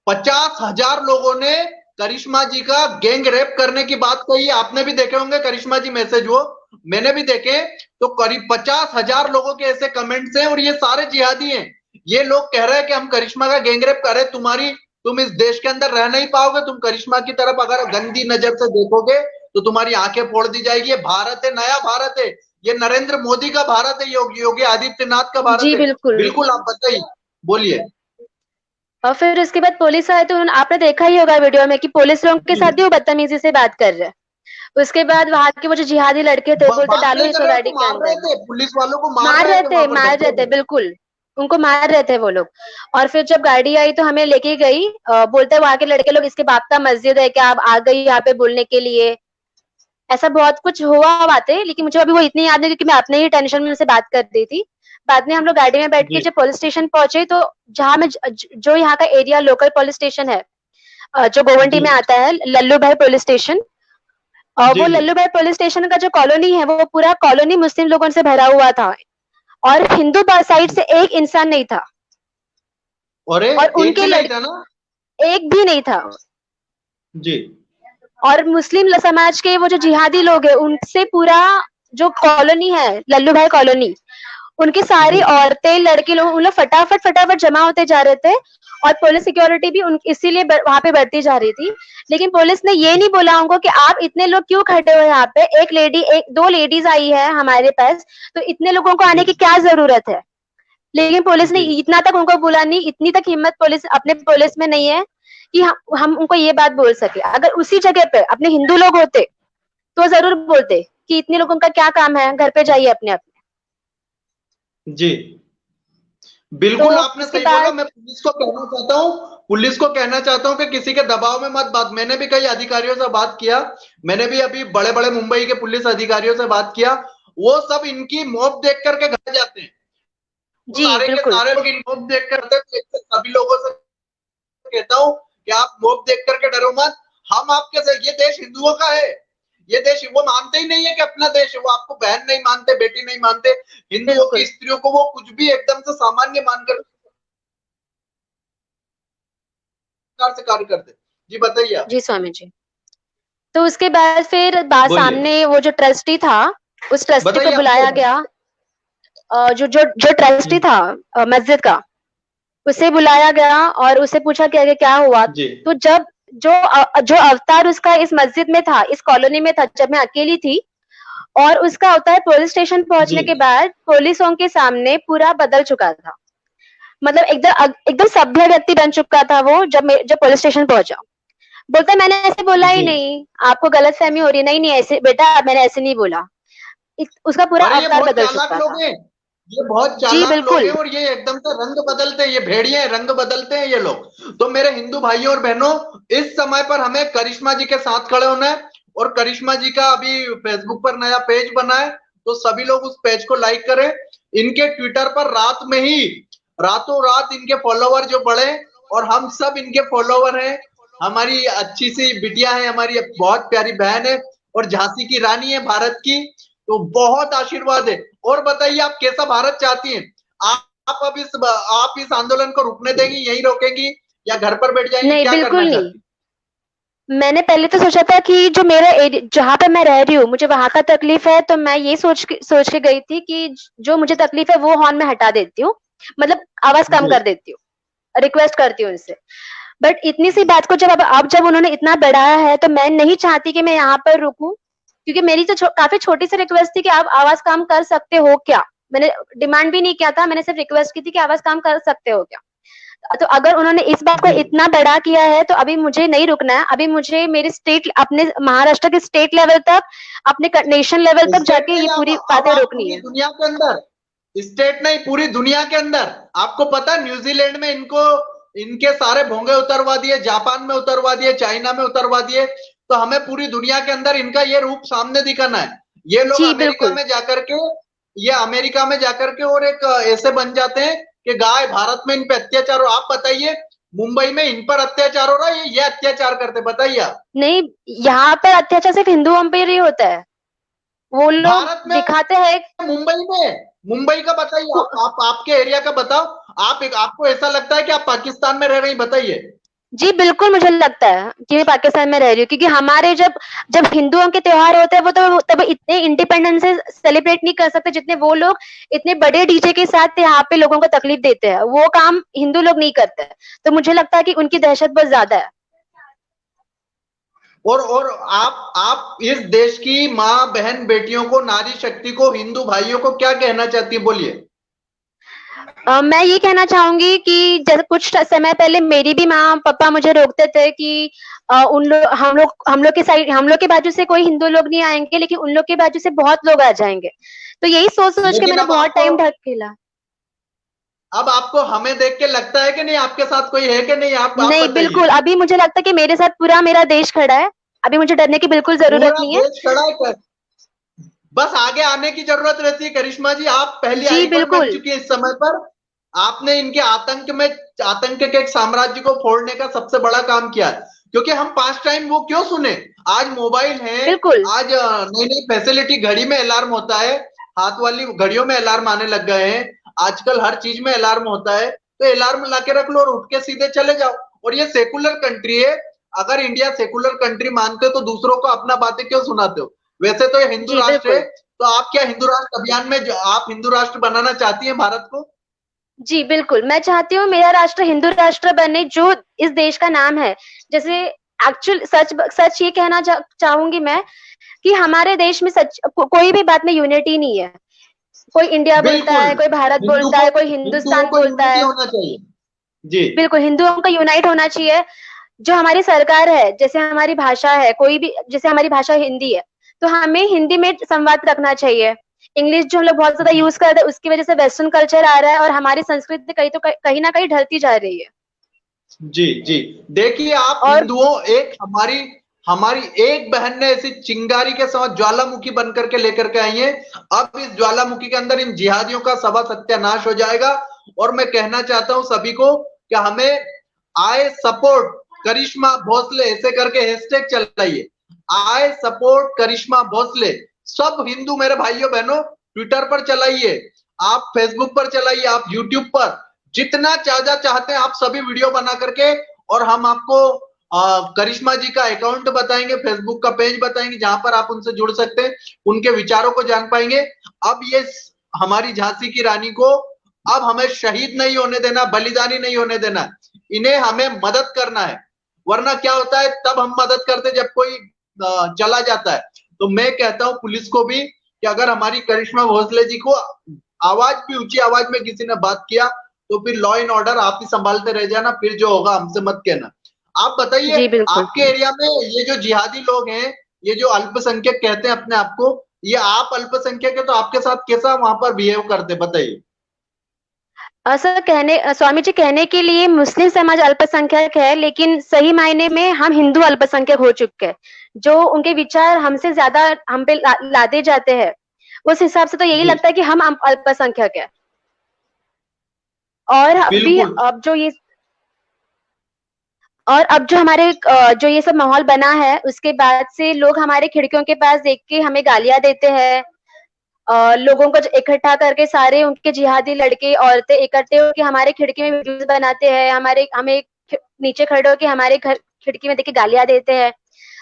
50,000 लोगों ने करिश्मा जी का गैंग रेप करने की बात कही। आपने भी देखे होंगे करिश्मा जी मैसेज, वो मैंने भी देखे। तो करीब 50,000 लोगों के ऐसे कमेंट्स हैं, और ये सारे जिहादी हैं। ये लोग कह रहे हैं कि हम करिश्मा का गैंग रेप कर रहे, तुम इस देश के अंदर रह नहीं पाओगे, तुम करिश्मा की तरफ अगर गंदी नजर से देखोगे तो तुम्हारी आंखें फोड़ दी जाएगी। ये भारत है, नया भारत है, ये नरेंद्र मोदी का भारत है, योगी आदित्यनाथ का भारत है। बिल्कुल, आप बताइए, बोलिए। और फिर उसके बाद पुलिस आए, तो आपने देखा ही होगा वीडियो में कि पुलिस लोगों के साथ भी वो बदतमीजी से बात कर रहे हैं। उसके बाद वहां के वो जो जिहादी लड़के थे, बोलते डालो इसको गाड़ी के अंदर। पुलिस वालों को मार रहे थे, बिल्कुल उनको मार रहे थे वो लोग। और फिर जब गाड़ी आई तो हमें लेके गई, बोलते वहां के लड़के लोग, इसके बाप का मस्जिद है क्या, आप आ गई यहाँ पे बोलने के लिए। ऐसा बहुत कुछ हुआ बातें, लेकिन मुझे अभी वो इतनी याद नहीं, क्योंकि मैं अपने ही टेंशन में उनसे बात कर रही थी। बाद में हम लोग गाड़ी में बैठ के जब पुलिस स्टेशन पहुंचे, तो जहाँ में जो यहाँ का एरिया लोकल पुलिस स्टेशन है, जो गोवंटी में आता है, लल्लू भाई पुलिस स्टेशन, वो लल्लू भाई पुलिस स्टेशन का जो कॉलोनी है, वो पूरा कॉलोनी मुस्लिम लोगों से भरा हुआ था, और हिंदू साइड से एक इंसान नहीं था। और उनके एक भी नहीं था जी। और मुस्लिम समाज के वो जो जिहादी लोग हैं, उनसे पूरा जो कॉलोनी है, लल्लू भाई कॉलोनी, उनकी सारी औरतें, लड़के लोग, उन लोग फटाफट जमा होते जा रहे थे, और पुलिस सिक्योरिटी भी इसीलिए वहां पे बढ़ती जा रही थी। लेकिन पुलिस ने ये नहीं बोला उनको कि आप इतने लोग क्यों खड़े हो यहाँ पे, दो लेडीज आई है हमारे पास, तो इतने लोगों को आने की क्या जरूरत है। लेकिन पुलिस ने इतना तक उनको बोला नहीं, इतनी तक हिम्मत अपने पुलिस में नहीं है कि हम उनको ये बात बोल सके। अगर उसी जगह पे अपने हिंदू लोग होते तो जरूर बोलते कि इतने लोगों का क्या काम है, घर पे जाइए अपने अपने। जी बिल्कुल, तो आपने उसके सही बोला। बाद मैं पुलिस को कहना चाहता हूं कि किसी के दबाव में मत बात। मैंने भी कई अधिकारियों से बात किया, मैंने भी अभी बड़े बड़े मुंबई के पुलिस अधिकारियों से बात किया, वो सब इनकी मौत देख करके घर जाते हैं। वो जी सारे के बिल्कुल। सारे लोग इन मौत देख कर, तो सभी लोगों से कहता हूं कि आप मौत देख करके डरो मत। हम आपके से, ये देश हिंदुओं का है, ये देश वो मानते ही नहीं है कि अपना देश है। वो आपको बहन नहीं मानते, बेटी नहीं मानते, हिंदुओं की बिल्कुल। स्त्रियों को वो कुछ भी एकदम से सामान्य मानकर से कार्य करते। जी बताइए आप। जी स्वामी जी। तो उसके बाद फिर बात बोलिए, सामने वो जो ट्रस्टी था, उस ट्रस्टी को बताइए आप बुलाया बोलिए। गया। जो जो जो ट्रस्टी था मस्जिद का, उसे बुलाया गया और उससे पूछा गया कि क्या हुआ। जी तो जब जो अवतार उसका इस मस्जिद में था, इस कॉलोनी में था, जब मैं अकेली थी, और उसका अवतार पुलिस स्टेशन जी पहुंचने के बाद पुलिसों के सामने पूरा बदल चुका था। मतलब एकदम एकदम सभ्य व्यक्ति बन चुका था वो, जब पुलिस स्टेशन पहुंचा। बोलता मैंने ऐसे बोला ही जी। नहीं, आपको गलतफहमी हो रही है। नहीं नहीं, ऐसे बेटा मैंने ऐसे नहीं बोला। उसका पूरा अरे ये अवतार बहुत बदल चालाक चुका लोग था। हैं, ये बहुत जी चालाक लोग हैं, बिल्कुल। और ये एकदम से रंग बदलते हैं, ये भेड़िए हैं, रंग बदलते हैं ये लोग। तो मेरे हिंदू भाइयों और बहनों, इस समय पर हमें करिश्मा जी के साथ खड़े होना है। और करिश्मा जी का अभी फेसबुक पर नया पेज बना है, तो सभी लोग उस पेज को लाइक करें। इनके ट्विटर पर रात में ही, रातों रात इनके फॉलोवर जो बढ़े, और हम सब इनके फॉलोवर हैं। हमारी अच्छी सी बिटिया है, हमारी बहुत प्यारी बहन है, और झांसी की रानी है भारत की। तो बहुत आशीर्वाद है। और बताइए आप कैसा भारत चाहती हैं? आप इस आंदोलन को रुकने देंगी, यहीं रोकेंगी, या घर पर बैठ जाएंगी? नहीं क्या करना बिल्कुल नहीं। चाहती? मैंने पहले तो सोचा था कि जो मेरा एरिया जहाँ पे मैं रह रही हूँ, मुझे वहां का तकलीफ है, तो मैं ये सोच के गई थी कि जो मुझे तकलीफ है वो हॉर्न में हटा देती हूँ, मतलब आवाज कम जी कर देती हूँ, रिक्वेस्ट करती हूँ उनसे। बट इतनी सी बात को अब जब उन्होंने इतना बढ़ाया है, तो मैं नहीं चाहती कि मैं यहाँ पर रुकूं, क्योंकि मेरी तो काफी छोटी सी रिक्वेस्ट थी कि आप आवाज कम कर सकते हो क्या। मैंने डिमांड भी नहीं किया था, मैंने सिर्फ रिक्वेस्ट की थी कि आवाज कम कर सकते हो क्या। तो अगर उन्होंने इस बात को जी। इतना बड़ा किया है, तो अभी मुझे नहीं रुकना है। अभी मुझे मेरे स्टेट, अपने महाराष्ट्र के स्टेट लेवल तक, अपने नेशन लेवल तक स्टेट जाके ये नहीं, पूरी अब बातें आप रोकनी पूरी है। दुनिया के अंदर, स्टेट नहीं पूरी दुनिया के अंदर। आपको पता है न्यूजीलैंड में इनको, इनके सारे भोंगे उतरवा दिए, जापान में उतरवा दिए, चाइना में उतरवा दिए। तो हमें पूरी दुनिया के अंदर इनका ये रूप सामने दिखाना है। ये लोग जी अमेरिका बिल्कुल। में जाकर के, ये अमेरिका में जाकर के और एक ऐसे बन जाते हैं कि गाय, भारत में इन पे अत्याचार हो। आप बताइए, मुंबई में इन पर अत्याचार हो रहा है, ये अत्याचार करते, बताइए आप। नहीं, यहाँ पर अत्याचार सिर्फ हिंदुओं पर ही होता है। वो लोग भारत में, दिखाते हैं। मुंबई में, मुंबई का बताइए, आप आपके एरिया का बताओ। आपको ऐसा लगता है कि आप पाकिस्तान में रह रही? बताइए। जी बिल्कुल, मुझे लगता है कि मैं पाकिस्तान में रह रही हूँ, क्योंकि हमारे जब जब हिंदुओं के त्योहार होते हैं, वो तो तब इतने इंडिपेंडेंस से सेलिब्रेट नहीं कर सकते जितने वो लोग इतने बड़े डीजे के साथ यहाँ पे लोगों को तकलीफ देते हैं। वो काम हिंदू लोग नहीं करते हैं। तो मुझे लगता है कि उनकी दहशत बहुत ज्यादा है। और आप इस देश की माँ, बहन, बेटियों को, नारी शक्ति को, हिंदू भाइयों को क्या कहना चाहती है? बोलिए। मैं ये कहना चाहूंगी कि जैसे कुछ समय पहले मेरी भी माँ पापा मुझे रोकते थे कि हम लोग के साइड, हम लोग के बाजू से कोई हिंदू लोग नहीं आएंगे, लेकिन उन लोग के बाजू से बहुत लोग आ जाएंगे। तो यही सोच सोच के लेकिन मैंने बहुत टाइम ढकेला। अब आपको हमें देख के लगता है कि नहीं आपके साथ कोई है कि नहीं? आप नहीं बताइए। बिल्कुल, अभी मुझे लगता है कि मेरे साथ पूरा मेरा देश खड़ा है। अभी मुझे डरने की बिल्कुल जरूरत पूरा नहीं है। देश खड़ा है, बस आगे आने की जरूरत रहती है। करिश्मा जी, आप पहली जी आईकॉन बन बिल्कुल। चुकी है इस समय पर। आपने इनके आतंक के एक साम्राज्य को फोड़ने का सबसे बड़ा काम किया है। क्योंकि हम 5 टाइम वो क्यों सुने? आज मोबाइल है, बिल्कुल। आज नई नई फैसिलिटी, घड़ी में अलार्म होता है, हाथ वाली घड़ियों में अलार्म आने लग गए हैं, आजकल हर चीज में अलार्म होता है। तो अलार्म ला के रख लो और उठ के सीधे चले जाओ। और ये सेकुलर कंट्री है। अगर इंडिया सेकुलर कंट्री मानते हो तो दूसरों को अपना बातें क्यों सुनाते हो? वैसे तो ये हिंदू जी राष्ट्र है। बिल्कुल। तो आप क्या हिंदू राष्ट्र अभियान में आप हिंदू राष्ट्र बनाना चाहती हैं भारत को? जी बिल्कुल, मैं चाहती हूँ मेरा राष्ट्र हिंदू राष्ट्र बने, जो इस देश का नाम है। जैसे एक्चुअल सच सच ये कहना चाहूंगी मैं कि हमारे देश में कोई भी बात में यूनिटी नहीं है। कोई इंडिया बोलता बिल्कुल। है, कोई भारत हिंदू बोलता को है, कोई हिंदुओं हिंदुस्तान को बोलता यूनिटी है। होना चाहिए। जी बिल्कुल, हिंदुओं का यूनाइट होना चाहिए। जो हमारी सरकार है, जैसे हमारी भाषा है, कोई भी, जैसे हमारी भाषा हिंदी है, तो हमें हिंदी में संवाद रखना चाहिए। इंग्लिश जो हम लोग बहुत ज्यादा यूज कर रहे हैं, उसकी वजह से वेस्टर्न कल्चर आ रहा है और हमारी संस्कृति कहीं ना कहीं ढलती जा रही है। जी जी। देखिए आप और हिंदुओं, एक हमारी हमारी एक बहन ने ऐसी चिंगारी के साथ ज्वालामुखी बन करके लेकर के आई है। अब इस ज्वालामुखी के अंदर इन जिहादियों का सवा सत्यानाश हो जाएगा। और मैं कहना चाहता हूं सभी को कि हमें आई सपोर्ट करिश्मा भोसले ऐसे करके हैशटैग चलाइए, आई सपोर्ट करिश्मा भोसले। सब हिंदू मेरे भाइयों बहनों ट्विटर पर चलाइए, आप फेसबुक पर चलाइए, आप यूट्यूब पर जितना ज्यादा चाहते हैं आप सभी वीडियो बना करके, और हम आपको करिश्मा जी का अकाउंट बताएंगे, फेसबुक का पेज बताएंगे जहां पर आप उनसे जुड़ सकते हैं, उनके विचारों को जान पाएंगे। अब ये हमारी झांसी की रानी को अब हमें शहीद नहीं होने देना, बलिदानी नहीं होने देना, इन्हें हमें मदद करना है। वरना क्या होता है, तब हम मदद करते जब कोई चला जाता है। तो मैं कहता हूं पुलिस को भी कि अगर हमारी करिश्मा भोसले जी को आवाज भी ऊंची आवाज में किसी ने बात किया तो फिर लॉ एंड ऑर्डर आप ही संभालते रह जाना, फिर जो होगा हमसे मत कहना। आप बताइए जी बिल्कुल। आपके एरिया में ये जो जिहादी लोग हैं, ये जो अल्पसंख्यक कहते हैं अपने आप को, ये आप अल्पसंख्यक है तो आपके साथ कैसा वहां पर बिहेव करते, बताइए। सर स्वामी जी कहने के लिए मुस्लिम समाज अल्पसंख्यक है, लेकिन सही मायने में हम हिंदू अल्पसंख्यक हो चुके हैं। जो उनके विचार हमसे ज्यादा हम पे लादे जाते हैं, उस हिसाब से तो यही जी लगता है कि हम अल्पसंख्यक है। और अभी बिल्कुल। अब जो ये और अब जो हमारे जो ये सब माहौल बना है, उसके बाद से लोग हमारे खिड़कियों के पास देख के हमें गालियां देते हैं। लोगों को इकट्ठा करके सारे उनके जिहादी लड़के औरतें इकट्ठे होकर हमारे खिड़की में वीडियोस बनाते हैं, हमारे हमें नीचे खड़े होकर हमारे घर खिड़की में देख के गालियां देते हैं।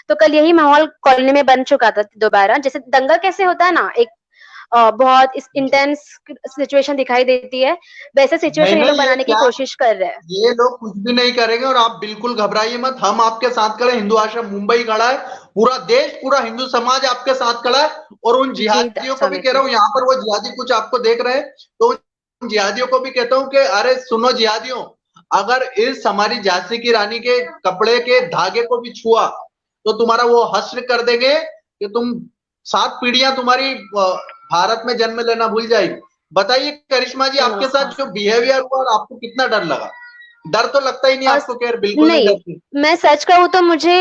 तो कल यही माहौल कॉलोनी में बन चुका था दोबारा। जैसे दंगा कैसे होता है ना, एक बहुत इंटेंस सिचुएशन दिखाई देती है, वैसे नहीं सिचुएशन ये लोग नहीं, ये बनाने की क्या, कोशिश कर रहे हैं। ये लोग कुछ भी नहीं करेंगे और आप बिल्कुल घबराइए मत, हम आपके साथ खड़े, हिंदू आश्रम मुंबई खड़ा है, पूरा देश पूरा हिंदू समाज आपके साथ खड़ा है। और उन जी जिहादियों को भी स्वामी कह जी। रहा हूँ, यहाँ पर वो जिहादी कुछ आपको देख रहे हैं तो उन जिहादियों को भी कहता हूँ कि अरे सुनो जिहादियों, अगर इस हमारी झांसी की रानी के कपड़े के धागे को भी छुआ तो तुम्हारा वो हश्र कर देंगे कि तुम 7 पीढ़ियां तुम्हारी भारत में जन्म लेना भूल जाएगी। बताइए करिश्मा जी, आपके साथ जो बिहेवियर हुआ और आपको कितना डर लगा? डर तो लगता ही नहीं और आपको, खैर बिल्कुल नहीं नहीं, डरती, मैं सच कहूँ तो मुझे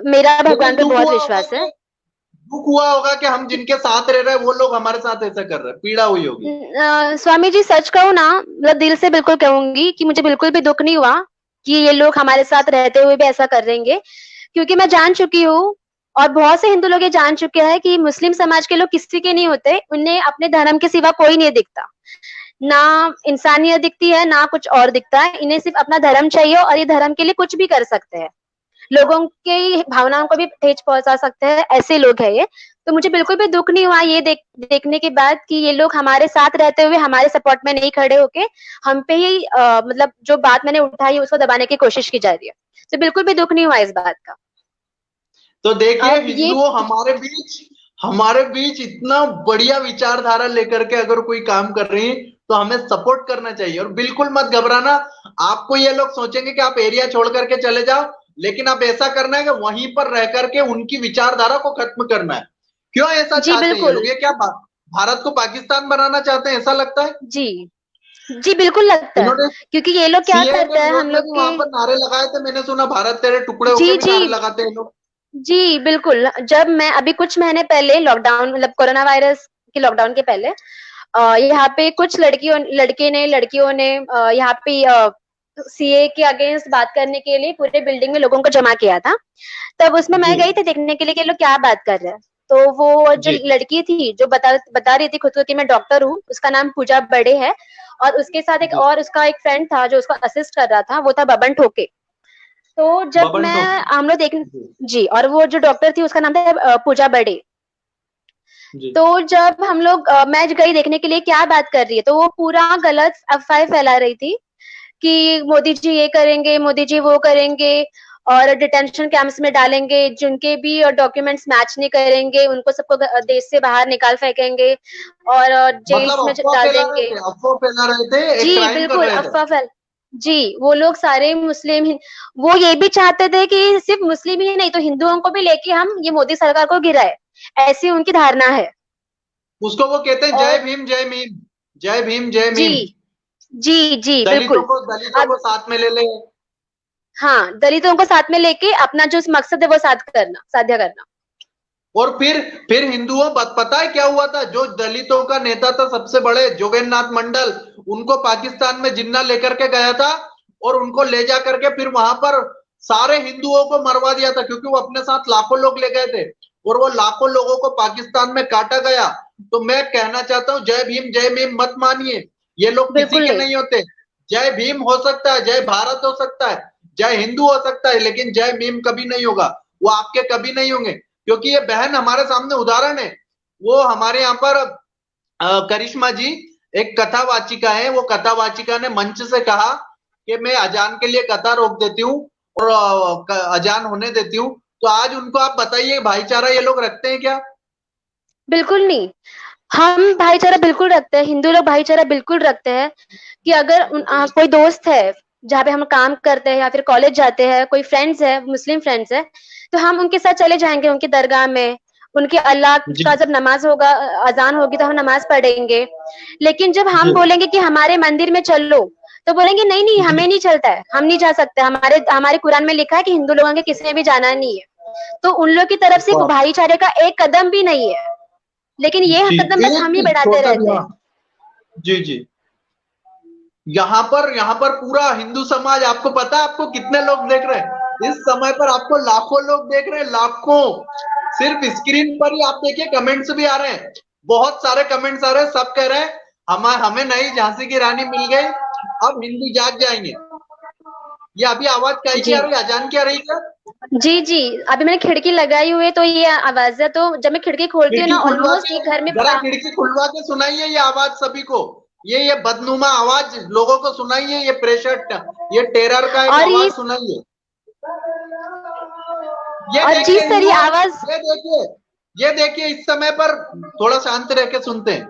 मेरा लेकिन भगवान पे बहुत विश्वास है। दुख हुआ होगा कि हम जिनके साथ रह रहे हैं वो लोग हमारे साथ ऐसा कर रहे हैं, पीड़ा हुई होगी। स्वामी जी सच कहूँ ना, मतलब दिल से बिल्कुल कहूंगी कि मुझे बिल्कुल भी दुख नहीं हुआ कि ये लोग हमारे साथ रहते हुए भी ऐसा कर देंगे, क्योंकि मैं जान चुकी हूँ और बहुत से हिंदू लोग ये जान चुके हैं कि मुस्लिम समाज के लोग किसी के नहीं होते, उन्हें अपने धर्म के सिवा कोई नहीं दिखता। ना इंसानियत दिखती है, ना कुछ और दिखता है, इन्हें सिर्फ अपना धर्म चाहिए और ये धर्म के लिए कुछ भी कर सकते हैं। लोगों की भावनाओं को भी ठेस पहुंचा सकते हैं, ऐसे लोग हैं ये। तो मुझे बिल्कुल भी दुख नहीं हुआ ये देखने के बाद कि ये लोग हमारे साथ रहते हुए हमारे सपोर्ट में नहीं खड़े होके हम पे ही मतलब जो बात मैंने उठाई उसको दबाने की कोशिश की जा रही है। तो बिल्कुल भी दुख नहीं हुआ इस बात का। तो देखिए अब ये हिंदुओं, हमारे बीच इतना बढ़िया विचारधारा लेकर के अगर कोई काम कर रही है तो हमें सपोर्ट करना चाहिए। और बिल्कुल मत घबराना, आपको ये लोग सोचेंगे कि आप एरिया छोड़ करके चले जाओ, लेकिन आप ऐसा करना है कि वहीं पर रह करके उनकी विचारधारा को खत्म करना है। क्यों ऐसा जी चाहते हैं ये बिल्कुल। लोग? ये क्या भारत को पाकिस्तान बनाना चाहते हैं, ऐसा लगता है? जी जी बिल्कुल लगता है, इन्होंने क्योंकि ये लोग क्या सीएए के करते हैं विरोध हम में लोग भी के। वहां पर नारे लगाए थे, मैंने सुना भारत तेरे टुकड़े जी होके भी जी नारे लगाते हैं लोग। जी बिल्कुल। जब मैं अभी कुछ महीने पहले लॉकडाउन मतलब कोरोना वायरस के लॉकडाउन के पहले यहाँ पे कुछ लड़कियों ने यहाँ पे सीए के अगेंस्ट बात करने के लिए पूरे बिल्डिंग में लोगों को जमा किया था। तब उसमें मैं जी गई थी देखने के लिए कि लोग क्या बात कर रहे हैं। तो वो जो जी लड़की थी जो बता रही थी खुद को कि मैं डॉक्टर हूँ, उसका नाम पूजा बड़े है। और उसके साथ एक जी। और उसका एक फ्रेंड था जो उसको असिस्ट कर रहा था, वो था बबन ठोके। तो जब बबन मैं टोपी। हम लोग देख जी जी, और वो जो डॉक्टर थी उसका नाम था पूजा बड़े। जी। तो जब हम लोग मैं गई देखने के लिए क्या बात कर रही है, तो वो पूरा गलत अफवाहें फैला रही थी कि मोदी जी ये करेंगे, मोदी जी वो करेंगे और डिटेंशन कैंप्स में डालेंगे, जिनके भी डॉक्यूमेंट्स मैच नहीं करेंगे उनको सबको देश से बाहर निकाल फेंकेंगे और मतलब जेल्स में अफवाह डाल फैला रहे देंगे। थे, अफवाह फैला रहे थे, एक जी क्राइम कर बिल्कुल रहे थे। अफवाह फैल जी, वो लोग सारे वो ये भी चाहते थे कि सिर्फ मुस्लिम ही नहीं तो हिंदुओं को भी लेके हम ये मोदी सरकार को गिराए, ऐसी उनकी धारणा है। उसको वो कहते हैं जय और भीम जय भीम, जय भीम जय जी भीम। जी जी बिल्कुल। दलितों अब को साथ में ले ले। हाँ, दलितों को साथ में लेके अपना जो मकसद है वो साध्य करना। और फिर हिंदुओं, पता है क्या हुआ था? जो दलितों का नेता था सबसे बड़े, जोगेंद्रनाथ मंडल, उनको पाकिस्तान में जिन्ना लेकर के गया था, और उनको ले जा करके फिर वहां पर सारे हिंदुओं को मरवा दिया था, क्योंकि वो अपने साथ लाखों लोग ले गए थे, और वो लाखों लोगों को पाकिस्तान में काटा गया। तो मैं कहना चाहता हूँ, जय भीम मत मानिए, ये लोग किसी बिल्कुल के नहीं। नहीं होते। जय भीम हो सकता है, जय भारत हो सकता है, जय हिंदू हो सकता है, लेकिन जय भीम कभी नहीं होगा। वो आपके कभी नहीं होंगे, क्योंकि ये बहन हमारे सामने उदाहरण है। वो हमारे यहाँ पर करिश्मा जी एक कथावाचिका है, वो कथावाचिका ने मंच से कहा कि मैं अजान के लिए कथा रोक देती हूँ और अजान होने देती हूँ। तो आज उनको आप बताइए, भाईचारा ये लोग रखते हैं क्या? बिल्कुल नहीं। हम भाईचारा बिल्कुल रखते हैं, हिंदू लोग भाईचारा बिल्कुल रखते हैं कि अगर कोई दोस्त है जहाँ पे हम काम करते हैं या फिर कॉलेज जाते हैं, कोई फ्रेंड्स है, मुस्लिम फ्रेंड्स है, तो हम उनके साथ चले जाएंगे उनकी दरगाह में, उनके अल्लाह जी का जब नमाज होगा, अजान होगी तो हम नमाज पढ़ेंगे। लेकिन जब जी हम बोलेंगे कि हमारे मंदिर में चलो, तो बोलेंगे नहीं नहीं, जी हमें नहीं चलता है, हम नहीं जा सकते, हमारे हमारे कुरान में लिखा है कि हिंदू लोगों के किसी में भी जाना नहीं है। तो उन लोग की तरफ से वाह, भाईचारे का एक कदम भी नहीं है, लेकिन ये जी कदम बस हम ही एक बढ़ाते छोटा भी, रहते हैं। हाँ, जी जी। यहाँ पर पूरा हिंदू समाज, आपको पता है आपको कितने लोग देख रहे हैं इस समय पर? आपको लाखों लोग देख रहे हैं, लाखों। सिर्फ स्क्रीन पर ही आप देखिए, कमेंट्स भी आ रहे हैं, बहुत सारे कमेंट्स आ रहे हैं, सब कह रहे हैं हमें नई झांसी की रानी मिल गई, अब हिंदू जाग जाएंगे। ये अभी आवाज क्या की जी आ रही है? अजान की आ रही है क्या? जी जी। अभी मैंने खिड़की लगाई हुई है तो ये आवाज है, तो जब मैं खिड़की खोलती हूँ खिड़की ना, खुलवा ऑलमोस्ट के, ये घर में जरा खिड़की खुलवा के सुनाइए ये आवाज सभी को। ये बदनुमा आवाज लोगों को सुनाइए, ये प्रेशर, ये टेरर का एक और आवाज सुनाइए। ये और देखिए जिस तरह हिंदुओं, आवाज। ये देखिए, ये देखिए इस समय पर, थोड़ा शांत रह के सुनते हैं।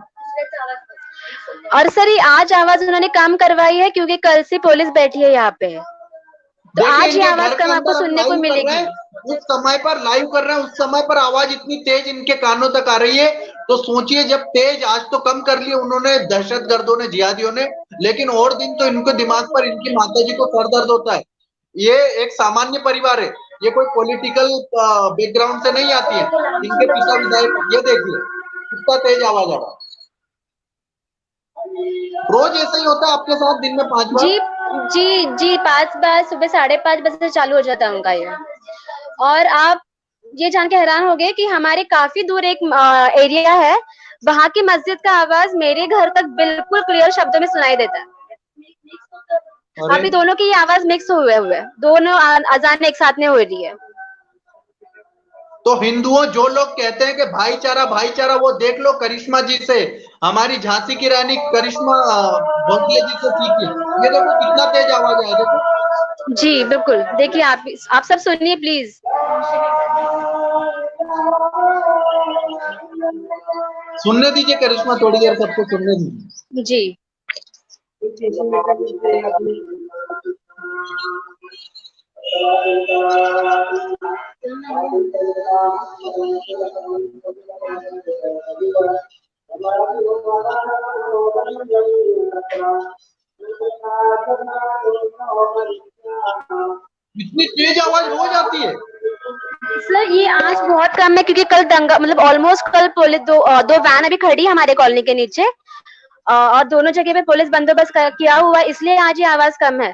और सर ये आज आवाज उन्होंने कम करवाई है क्योंकि कल से पुलिस बैठी है यहाँ पे, तो देखिए आज ये इनके आवाज घर के कम आपको अंदर हम सुनने को लाइव कर रहे मिलेगी। हैं, उस समय पर लाइव कर रहे हैं, उस समय पर आवाज इतनी तेज इनके कानों तक आ रही है। तो सोचिए, जब तेज, आज तो कम कर लिए उन्होंने, दहशतगर्दों ने, जिहादियों ने, लेकिन और दिन तो इनके दिमाग पर, इनकी माता जी को सर दर्द होता है। ये एक सामान्य परिवार है, ये कोई पॉलिटिकल बैकग्राउंड से नहीं आती है। इनके पिता विधायक, ये देखिए कितना तेज आवाज आ रहा है। रोज ऐसा ही होता है आपके साथ, दिन में 5 बार? जी जी जी, 5 बार, सुबह 5:30 बजे से चालू हो जाता है उनका ये। और आप ये जान के हैरान हो गए कि हमारे काफी दूर एक एरिया है, वहां की मस्जिद का आवाज मेरे घर तक बिल्कुल क्लियर शब्दों में सुनाई देता है। अरे, अभी दोनों की ये आवाज मिक्स हुए हुए दोनों अजान एक साथ में हो रही है। तो हिंदुओं, जो लोग कहते हैं कि भाईचारा भाईचारा, वो देख लो करिश्मा जी से, हमारी झांसी की रानी करिश्मा भोसले जी से सीखिए। ये देखो कितना तेज आवाज है, देखो। जी बिल्कुल, देखिए आप सब सुनिए प्लीज। सुनने दीजिए करिश्मा, थोड़ी देर सबको सुनने दीजिए। जी इतनी तेज आवाज रोज आती है? सर ये आज बहुत कम है क्योंकि कल दंगा, मतलब ऑलमोस्ट कल पुलिस दो वैन अभी खड़ी है हमारे कॉलोनी के नीचे, और दोनों जगह पे पुलिस बंदोबस्त किया हुआ है, इसलिए आज ये आवाज कम है।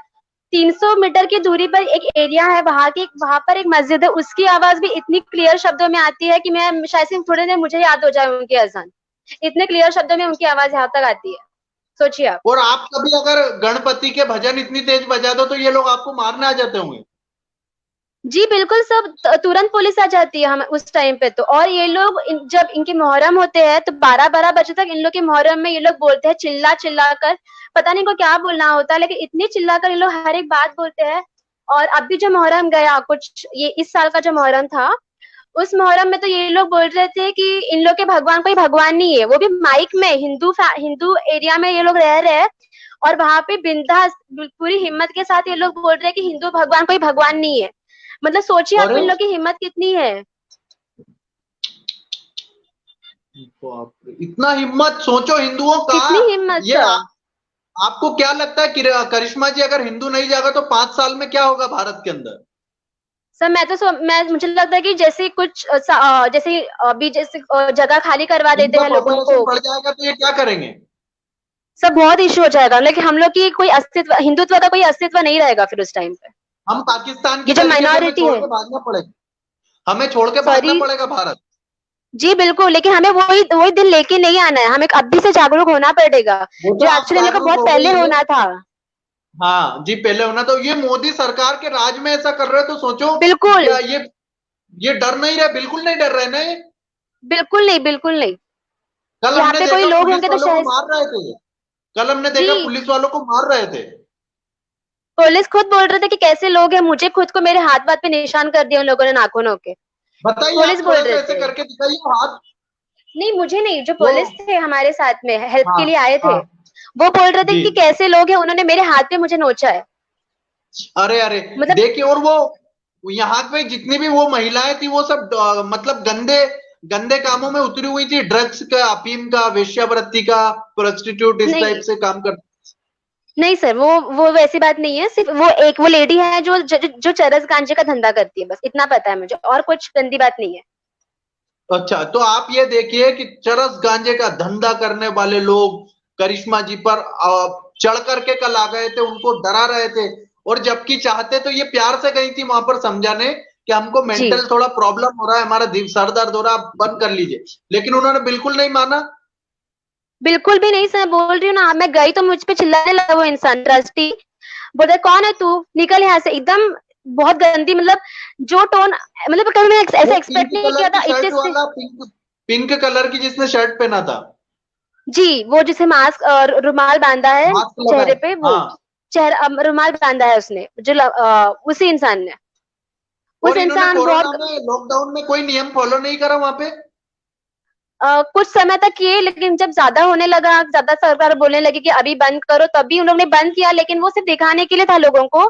300 मीटर की दूरी पर एक एरिया है, वहां पर एक मस्जिद है, उसकी आवाज भी इतनी क्लियर शब्दों में आती है कि मैं शायद से थोड़ी देर मुझे याद हो जाए उनकी अजान, इतने क्लियर शब्दों में उनकी आवाज यहाँ तक आती है, सोचिए आप। और आप कभी अगर गणपति के भजन इतनी तेज बजा दो तो ये लोग आपको मारने आ जाते होंगे। जी बिल्कुल, सब तुरंत पुलिस आ जाती है हम उस टाइम पे तो। और ये लोग जब इनके मुहर्रम होते हैं तो 12-12 बजे तक इन लोग के मुहर्रम में ये लोग बोलते हैं चिल्ला चिल्ला कर, पता नहीं को क्या बोलना होता है, लेकिन इतनी चिल्ला कर ये लोग हर एक बात बोलते हैं। और अभी जो मुहर्रम गया, कुछ ये इस साल का जो मुहर्रम था, उस मुहर्रम में तो ये लोग बोल रहे थे कि इन लोग के भगवान कोई भगवान नहीं है, वो भी माइक में, हिंदू एरिया में ये लोग रह रहे हैं, और वहां पे बिंदास पूरी हिम्मत के साथ ये लोग बोल रहे हैं कि हिंदू भगवान कोई भगवान नहीं है। मतलब सोचिए आप अरे, इन लोग की हिम्मत कितनी है। बाप रे, इतना हिम्मत, सोचो हिंदुओं का। कितनी हिम्मत ये सर। आपको क्या लगता है कि करिश्मा जी, अगर हिंदू नहीं जाएगा तो 5 साल में क्या होगा भारत के अंदर? सर मैं मुझे लगता है कि जैसे कुछ जैसे अभी जैसे जगह खाली करवा देते इनका हैं लोगों पॉपुलेशन को। बढ़ जाएगा तो ये क्या करेंगे? सब बहुत इश्यू हो जाएगा, लेकिन हम लोग की कोई अस्तित्व, हिंदुत्व का कोई अस्तित्व नहीं रहेगा फिर उस टाइम पे। हम पाकिस्तान की ये जो तरीके से हमें माइनॉरिटी छोड़ है। के भागना पड़ेगा, हमें छोड़ के भागना सॉरी। पड़ेगा भारत। जी बिल्कुल, लेकिन हमें वही वही दिन लेके नहीं आना है, हमें अभी से जागरूक होना पड़ेगा, वो तो जो आप एक्चुअली हम लोग को जागरूक बहुत हो पहले गई है। होना था। हाँ जी, पहले होना। तो ये मोदी सरकार के राज में ऐसा कर रहे हो तो सोचो, बिल्कुल। क्या ये डर नहीं रहे? बिल्कुल नहीं डर रहे ना ये। बिल्कुल नहीं, बिल्कुल नहीं। कल यहाँ हमने पे कोई देखा लोग पुलिस होंगे तो वालों को शायद। मार रहे थे। कल हमने जी। देखा पुलिस वालों को मार रहे थे। पुलिस खुद बोल रहे थे कि कैसे लोग हैं, मुझे खुद को मेरे हाथ वाथ पे निशान कर दिया उन लोगों ने नाखूनों के। बताइए, पुलिस आप बोल थोड़ा सा रहे ऐसे थे। करके दिखाइए वो हाथ। नहीं, मुझे नहीं, जो वो, पुलिस थे हमारे साथ में हेल्प हाँ के लिए आए थे, हाँ वो बोल रहे थे जी। कि कैसे लोग हैं, उन्होंने मेरे हाथ पे मुझे नोचा है। अरे अरे, मतलब। देखिए, और वो यहाँ पे जितनी भी वो महिलाएं थी वो सब मतलब गंदे गंदे कामों में उतरी हुई थी, ड्रग्स का, अफीम का, वेश्यावृत्ति का, प्रोस्टिट्यूट, इस टाइप नहीं। से काम कर। नहीं सर, वो वैसी बात नहीं है, सिर्फ वो लेडी है जो चरस गांजे का धंधा करती है, बस इतना पता है मुझे, और कुछ गंदी बात नहीं है। अच्छा, तो आप ये देखिए कि चरस गांजे का धंधा करने वाले लोग करिश्मा जी पर चढ़ करके कल आ गए थे, उनको डरा रहे थे। और जबकि चाहते तो ये प्यार से गई थी वहां पर समझाने कि हमको जी। मेंटल थोड़ा प्रॉब्लम हो रहा है, हमारा सर दर्द हो रहा है, आप बंद कर लीजिए। लेकिन उन्होंने बिल्कुल नहीं माना। बिल्कुल भी नहीं सर, बोल रही हूँ ना, मैं गई तो मुझ पे चिल्लाने लगा वो इंसान, ट्रस्टी। बोलता है, कौन है तू, निकल यहाँ से, एकदम बहुत गंदी, मतलब जो टोन, मतलब कभी मैंने वो ऐसा पिंक एक्सपेक्ट नहीं कलर किया की था इतने शर्ट से। वाला, पिंक पिंक कलर की जिसने शर्ट पहना था, जी, वो जिसे मास्क और रुमाल बांधा है मास्क चेहरे लगाए। पे, वो हाँ, चेहरा रुमाल बांधा है उसने, उसी इंसान ने। उस और इन्होंने इंसान कोरोना बहुत में, लॉकडाउन में कोई नियम फॉलो नहीं करा वहां पे। कुछ समय तक किए, लेकिन जब ज्यादा होने लगा, ज्यादा सरकार बोलने लगी कि अभी बंद करो, तभी उन लोगों ने बंद किया, लेकिन वो सिर्फ दिखाने के लिए था लोगों को।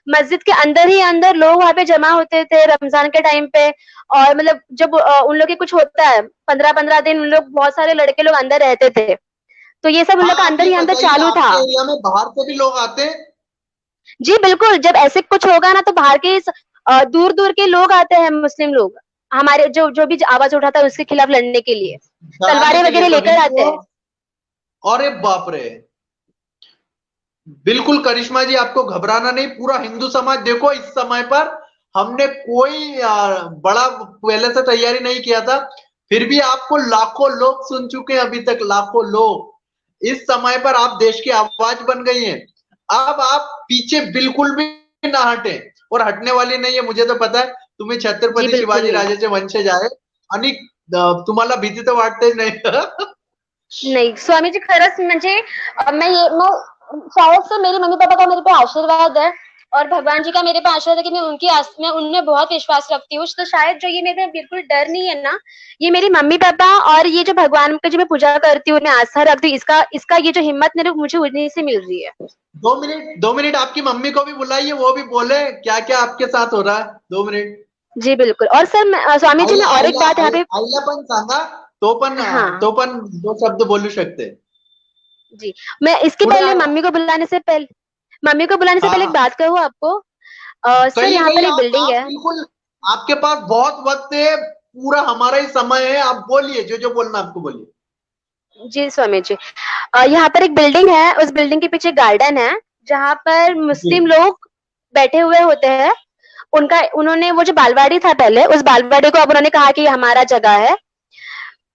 मस्जिद के अंदर ही अंदर लोग वहां पे जमा होते थे रमजान के टाइम पे। और मतलब जब उन लोग के कुछ होता है, 15-15 दिन उन लोग, बहुत सारे लड़के लोग अंदर रहते थे, तो ये सब उन हाँ, लोग का आप अंदर ये ही अंदर बताइए, चालू था। आपके एरिया में बाहर से भी लोग आते हैं? जी बिल्कुल, जब ऐसे कुछ होगा ना, तो बाहर के दूर दूर के लोग आते हैं, मुस्लिम लोग, हमारे जो जो भी आवाज उठाता है उसके खिलाफ लड़ने के लिए, डराने तलवारें के लिए वगैरह तो लेकर आते हिंदुओं। हैं। अरे बाप रे, बिल्कुल करिश्मा जी, आपको घबराना नहीं, पूरा हिंदू समाज देखो इस समय पर। हमने कोई बड़ा पहले से तैयारी नहीं किया था, फिर भी आपको लाखों लोग सुन चुके हैं, अभी तक लाखों लोग। इस समय पर आप देश की आवाज बन गई हैं। अब आप पीछे बिल्कुल भी ना हटे, और हटने वाली नहीं है, मुझे तो पता है। तुम्ही जी छत्रपती बिल्कुल शिवाजी नहीं। राजाचे वंशज आहे, आणि तुम्हाला भीती तर वाटतेच नाही? नहीं स्वामी जी, खरंच म्हणजे मैं शायद से मेरे मम्मी पापा का मेरे पे आशीर्वाद है, और भगवान जी का मेरे पे आशीर्वाद है कि मैं उनमें बहुत विश्वास रखती हूँ, तो शायद जो ये मेरे बिल्कुल डर नहीं है ना, ये मेरी मम्मी पापा और ये जो भगवान का जो मैं पूजा करती हूँ, मैं आस्था रखती हूँ, इसका इसका ये जो हिम्मत मेरे मुझे उन्हीं से मिल रही है। 2 मिनट, 2 मिनट, आपकी मम्मी को भी बुलाइए, वो भी बोले क्या क्या आपके साथ हो रहा है। 2 मिनट। जी बिल्कुल, और सर स्वामी जी, मैं और एक बात यहाँ पे। आईला पण सांगा, तो पण हाँ। तो पण 2 शब्द बोलू शकते। जी। मैं इसके पुढे पहले आया। मम्मी को बुलाने से हाँ पहले एक हाँ, बात कहूँ आपको। सर कहिए यहाँ पर कहिए, एक बिल्डिंग आप है। बिल्कुल, आपके पास बहुत वक्त है, पूरा हमारा ही समय है, आप बोलिए, जो जो बोलना आपको बोलिए। जी स्वामी जी, यहाँ पर एक बिल्डिंग है, उस बिल्डिंग के पीछे गार्डन है, जहाँ पर जी मुस्लिम लोग बैठे हुए होते हैं। उनका उन्होंने वो जो बालवाड़ी था पहले, उस बालवाड़ी को अब उन्होंने कहा कि ये हमारा जगह है।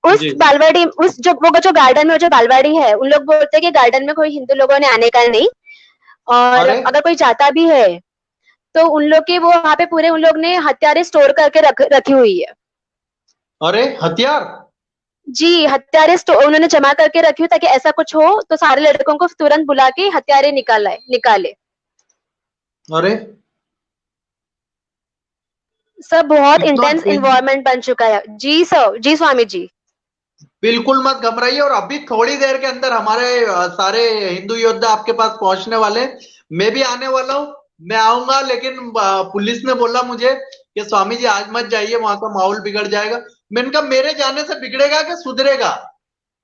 उस जी। बालवाड़ी उस जो वो जो गार्डन में जो बालवाड़ी है, उन लोग बोलते हैं कि गार्डन में कोई हिंदू लोगों ने आने का नहीं, और अरे अगर कोई जाता भी है तो उन लोग के वो वहां पे पूरे उन लोग ने हथियारें स्टोर करके रखी हुई है। अरे, हथियार? जी, हथियारें उन्होंने जमा करके रखी हुई, ताकि ऐसा कुछ हो तो सारे लड़कों को तुरंत बुला के हथियारें निकाले। अरे, सब बहुत इतना इंटेंस डेंजर। इन्वायरमेंट बन चुका है। जी सर, जी स्वामी जी। बिल्कुल मत घबराइए, और अभी थोड़ी देर के अंदर हमारे सारे हिंदू योद्धा आपके पास पहुंचने वाले हैं। मैं भी आने वाला हूँ, मैं आऊंगा, लेकिन पुलिस ने बोला मुझे कि स्वामी जी आज मत जाइए, वहां का माहौल बिगड़ जाएगा। मैंने कहा मेरे जाने से बिगड़ेगा कि सुधरेगा?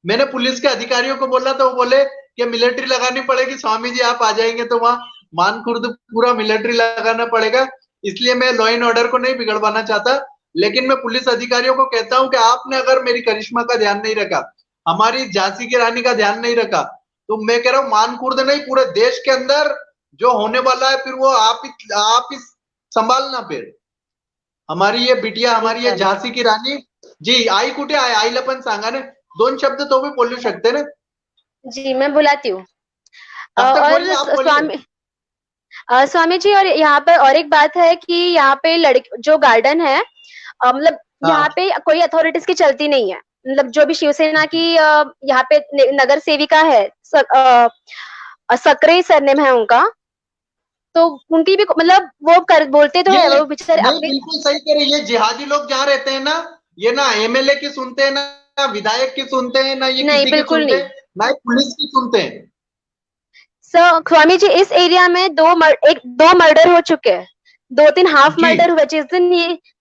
मैंने पुलिस के अधिकारियों को बोला तो वो बोले कि मिलिट्री लगानी पड़ेगी स्वामी जी, आप आ जाएंगे तो वहां मानखुर्द पूरा मिलिट्री लगाना पड़ेगा। इसलिए मैं लॉ एंड ऑर्डर को नहीं बिगड़वाना चाहता, लेकिन मैं पुलिस अधिकारियों को कहता हूं कि आपने अगर मेरी करिश्मा का ध्यान नहीं रखा, हमारी झांसी की रानी का ध्यान नहीं रखा, तो मैं कह रहा हूं मानखुर्द नहीं पूरे देश के अंदर जो होने वाला है फिर वो आप ही संभालना। फिर हमारी ये बिटिया, हमारी ये झांसी की राणी जी आई कुठे आहे आईला पण सांगा ना, 2 शब्द तो भी बोलू शकते ना? जी मैं बुलाती हूँ। तब तक और बोलिए, आप बोलिए। स्वामी जी, और यहाँ पे और एक बात है कि यहाँ पे लड़की जो गार्डन है, मतलब यहाँ हाँ पे कोई अथॉरिटीज की चलती नहीं है। मतलब जो भी शिवसेना की यहाँ पे नगर सेविका है, सकरे सरनेम है उनका, तो उनकी भी मतलब वो बोलते तो ये है वो बेचारे नहीं, अपने। बिल्कुल सही कह रही है। ये जिहादी लोग जहाँ रहते हैं ना, ये ना एमएलए की सुनते हैं, ना विधायक की सुनते हैं, ना ये नहीं, किसी की बिल्कुल सुनते नहीं। हैं, ना ही पुलिस की सुनते हैं। स्वामी जी, इस एरिया में दो मर्डर हो चुके हैं, 2-3 हाफ जी मर्डर हुए।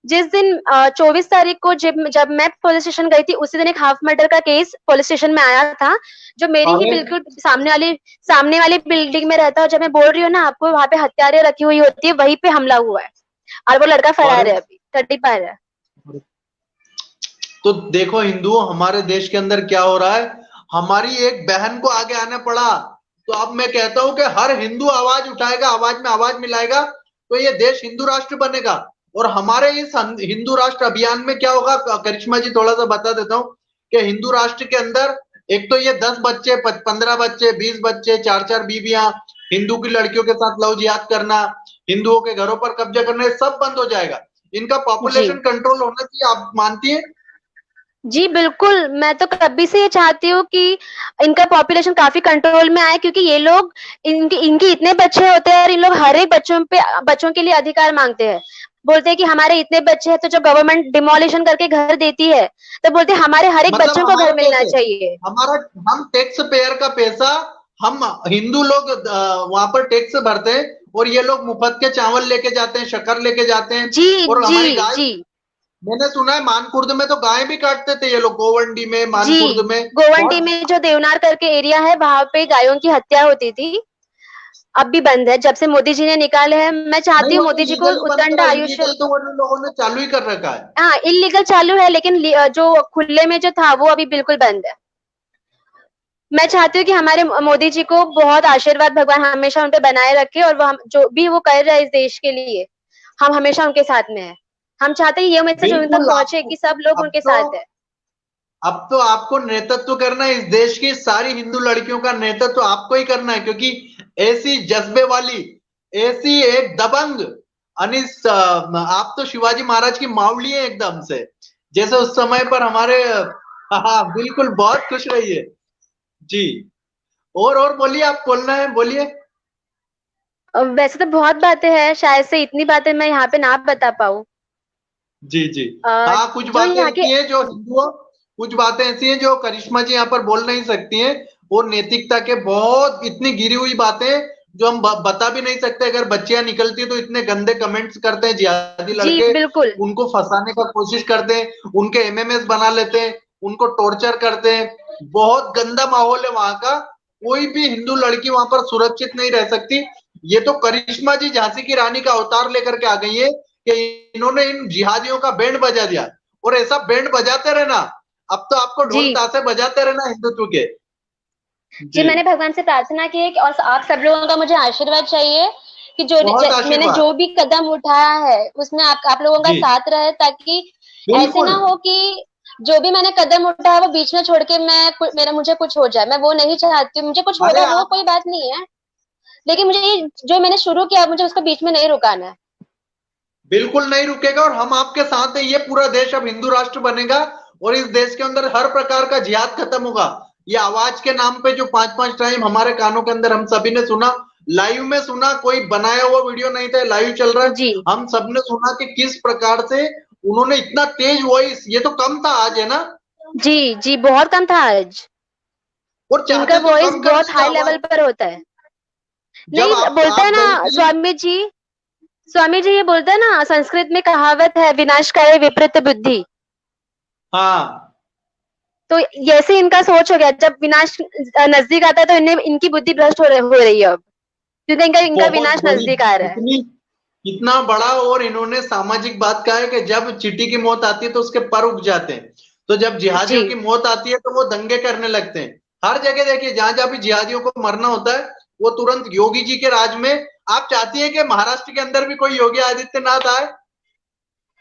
जिस दिन 24 तारीख को जब मैं पुलिस स्टेशन गई थी, उसी दिन एक हाफ मर्डर का केस पुलिस स्टेशन में आया था, जो मेरी ही अरे बिल्कुल सामने वाली बिल्डिंग में रहता है। जब मैं बोल रही हूँ ना आपको, वहां पे हत्यारें रखी हुई होती है, वहीं पे हमला हुआ है, और वो लड़का फरार अरे है, अभी 30 पर है। तो देखो हिंदुओं, हमारे देश के अंदर क्या हो रहा है। हमारी एक बहन को आगे आना पड़ा, तो अब मैं कहता हूं कि हर हिंदू आवाज उठाएगा, आवाज में आवाज मिलाएगा, तो ये देश हिंदू राष्ट्र बनेगा। और हमारे इस हिंदू राष्ट्र अभियान में क्या होगा, करिश्मा जी थोड़ा सा बता देता हूँ कि हिंदू राष्ट्र के अंदर एक तो ये 10 बच्चे, 15 बच्चे, 20 बच्चे, 4-4 बीवियां, हिंदू की लड़कियों के साथ लव जिहाद करना, हिंदुओं के घरों पर कब्जा करना, ये सब बंद हो जाएगा। इनका जी पॉपुलेशन कंट्रोल होना चाहिए, आप मानती है? जी बिल्कुल, मैं तो कभी से ये चाहती हूँ कि इनका पॉपुलेशन काफी कंट्रोल में आए, क्योंकि ये लोग इनके इनके इतने बच्चे होते हैं और इन लोग हर एक बच्चों के लिए अधिकार मांगते हैं। बोलते हैं कि हमारे इतने बच्चे हैं, तो जब गवर्नमेंट डिमोलिशन करके घर देती है, तो बोलते हैं हमारे हर एक मतलब बच्चों को हमारा घर मिलना पैसे, चाहिए। हमारा, हम टैक्स पेयर का पैसा, हम हिंदू लोग वहां पर टैक्स भरते हैं, और ये लोग मुफ्त के चावल लेके जाते हैं, शक्कर लेके जाते हैं, जी और जी हमारी गाय। जी मैंने सुना है मानकुर्द में तो गाय भी काटते थे ये लोग, गोवंडी में, जी। मानकुर्द में गोवंटी बहुत। में जो देवनार करके एरिया है, वहां पे गायों की हत्या होती थी। अब भी बंद है, जब से मोदी जी ने निकाले हैं। मैं चाहती नहीं, हूँ वो तो मोदी जी को लीगली बंद उद्दंड करा, आयुष्य। इलीगल तो वो लोगों ने चालू ही कर रखा है। हाँ, इलीगल चालू है, लेकिन जो खुले में जो था वो अभी बिल्कुल बंद है। मैं चाहती हूँ कि हमारे मोदी जी को बहुत आशीर्वाद भगवान हमेशा उन पे बनाए रखे, और वो जो भी वो कर रहे हैं इस देश के लिए, हम हमेशा उनके साथ में है। हम चाहते हैं ये मैसेज उन तक बिल्कुल। पहुंचे आपको कि सब लोग अब उनके तो साथ है। अब तो आपको नेतृत्व करना है, इस देश की सारी हिंदू लड़कियों का नेतृत्व आपको ही करना है, क्योंकि ऐसी जज्बे वाली, ऐसी एक दबंग अनिस, आप तो शिवाजी महाराज की मावली है एकदम से, जैसे उस समय पर हमारे। हाँ बिल्कुल, बहुत खुश रहिए जी। और बोलिए, आप बोलना है बोलिए। वैसे तो बहुत बातें हैं, शायद से इतनी बातें मैं यहाँ पे ना बता पाऊँ। जी जी। हाँ, कुछ जो बातें यहाँ के। ऐसी हैं जो हिंदुओं, कुछ बातें ऐसी हैं जो करिश्मा जी यहाँ पर बोल नहीं सकती हैं, और नैतिकता के बहुत इतनी गिरी हुई बातें जो हम बता भी नहीं सकते। अगर बच्चियां निकलती है तो इतने गंदे कमेंट्स करते हैं जिहादी जी लड़के, बिल्कुल। उनको फंसाने का कोशिश करते हैं, उनके एमएमएस बना लेते हैं, उनको टॉर्चर करते हैं। बहुत गंदा माहौल है वहां का, कोई भी हिंदू लड़की वहां पर सुरक्षित नहीं रह सकती। ये तो करिश्मा जी झांसी की रानी का अवतार लेकर के आ गई है कि इन्होंने इन जिहादियों का बैंड बजा दिया, और ऐसा बैंड बजाते रहना। अब तो आपको जी ढोल ताशे बजाते रहना हिंदुत्व के। जी, जी, मैंने भगवान से प्रार्थना की है कि और आप सब लोगों का मुझे आशीर्वाद चाहिए कि बहुत मैंने आशीर्वाद। जो भी कदम उठाया है उसमें आप लोगों का जी साथ रहे, ताकि ऐसे बिल्कुल। ना हो कि जो भी मैंने कदम उठाया वो बीच में छोड़ के मेरा मुझे कुछ हो जाए। मैं वो नहीं चाहती हूँ। मुझे कुछ अरे होगा वो आप, कोई बात नहीं है, लेकिन मुझे ये जो मैंने शुरू किया मुझे उसको बीच में नहीं रुकाना है। बिल्कुल नहीं रुकेगा, और हम आपके साथ हैं। ये पूरा देश अब हिंदू राष्ट्र बनेगा, और इस देश के अंदर हर प्रकार का जिहाद खत्म होगा। ये आवाज के नाम पे जो 5-5 टाइम हमारे कानों के अंदर हम सभी ने सुना, लाइव में सुना, कोई बनाया हुआ वीडियो नहीं था, लाइव चल रहा है। जी हम सबने सुना कि किस प्रकार से उन्होंने इतना तेज वॉइस, ये तो कम था आज, है ना? जी जी, बहुत कम था आज। और इनका चाहते तो वॉइस कम कर बहुत देते हाई आवाज। लेवल पर होता है। जब नहीं, बोलते हैं आप ना दलित। स्वामी जी ये बोलते हैं ना, संस्कृत में कहावत है, विनाश करे विपरीत बुद्धि। हाँ तो जैसे इनका सोच हो गया, जब विनाश नजदीक आता है तो इन्हें इनकी बुद्धि भ्रष्ट हो रही है अब, क्योंकि इनका बहुत विनाश बड़ी, नजदीक आ रहा है। इतनी इतना बड़ा, और इन्होंने सामाजिक बात कहा है कि जब चींटी की मौत आती है तो उसके पर उग जाते हैं, तो जब जिहादियों जी की मौत आती है तो वो दंगे करने लगते हैं। हर जगह देखिए, जहां जहां भी जिहादियों को मरना होता है, वो तुरंत योगी जी के राज में। आप चाहती हैं कि महाराष्ट्र के अंदर भी कोई योगी आदित्यनाथ आए?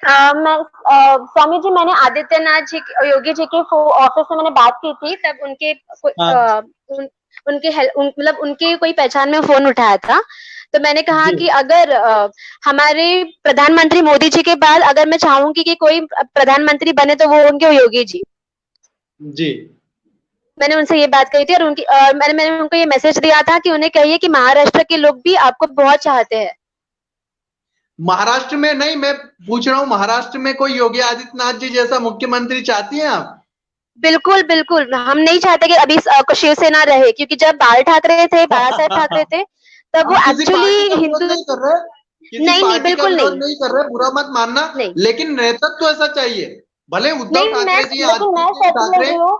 मैं स्वामी जी, मैंने आदित्यनाथ जी योगी जी के ऑफिस में मैंने बात की थी, तब उनके हाँ उनके मतलब उनके कोई पहचान में फोन उठाया था। तो मैंने कहा जी कि अगर हमारे प्रधानमंत्री मोदी जी के बाद अगर मैं चाहूंगी कि कोई प्रधानमंत्री बने तो वो होंगे योगी जी। जी। मैंने उनसे ये बात कही थी, और मैंने उनको ये मैसेज दिया था कि उन्हें कहिए कि महाराष्ट्र के लोग भी आपको बहुत चाहते हैं। महाराष्ट्र में नहीं, मैं पूछ रहा हूँ, महाराष्ट्र में कोई योगी आदित्यनाथ जी जैसा मुख्यमंत्री चाहती हैं आप? बिल्कुल बिल्कुल, हम नहीं चाहते कि अभी शिवसेना रहे, क्योंकि जब बाल ठाकरे थे, बाला साहेब ठाकरे थे, तब वो हम किसी एक्चुअली पार्टी का विरोध हिंदू। नहीं कर रहे, किसी नहीं नहीं, पार्टी का बिल्कुल विरोध नहीं। नहीं कर रहे, बुरा मत मानना। नहीं लेकिन नेतृत्व तो ऐसा चाहिए। भले उद्धव नहीं, ठाकरे जी, लेकिन मैं आदित्य सच बोल ठाकरे। रही हूँ,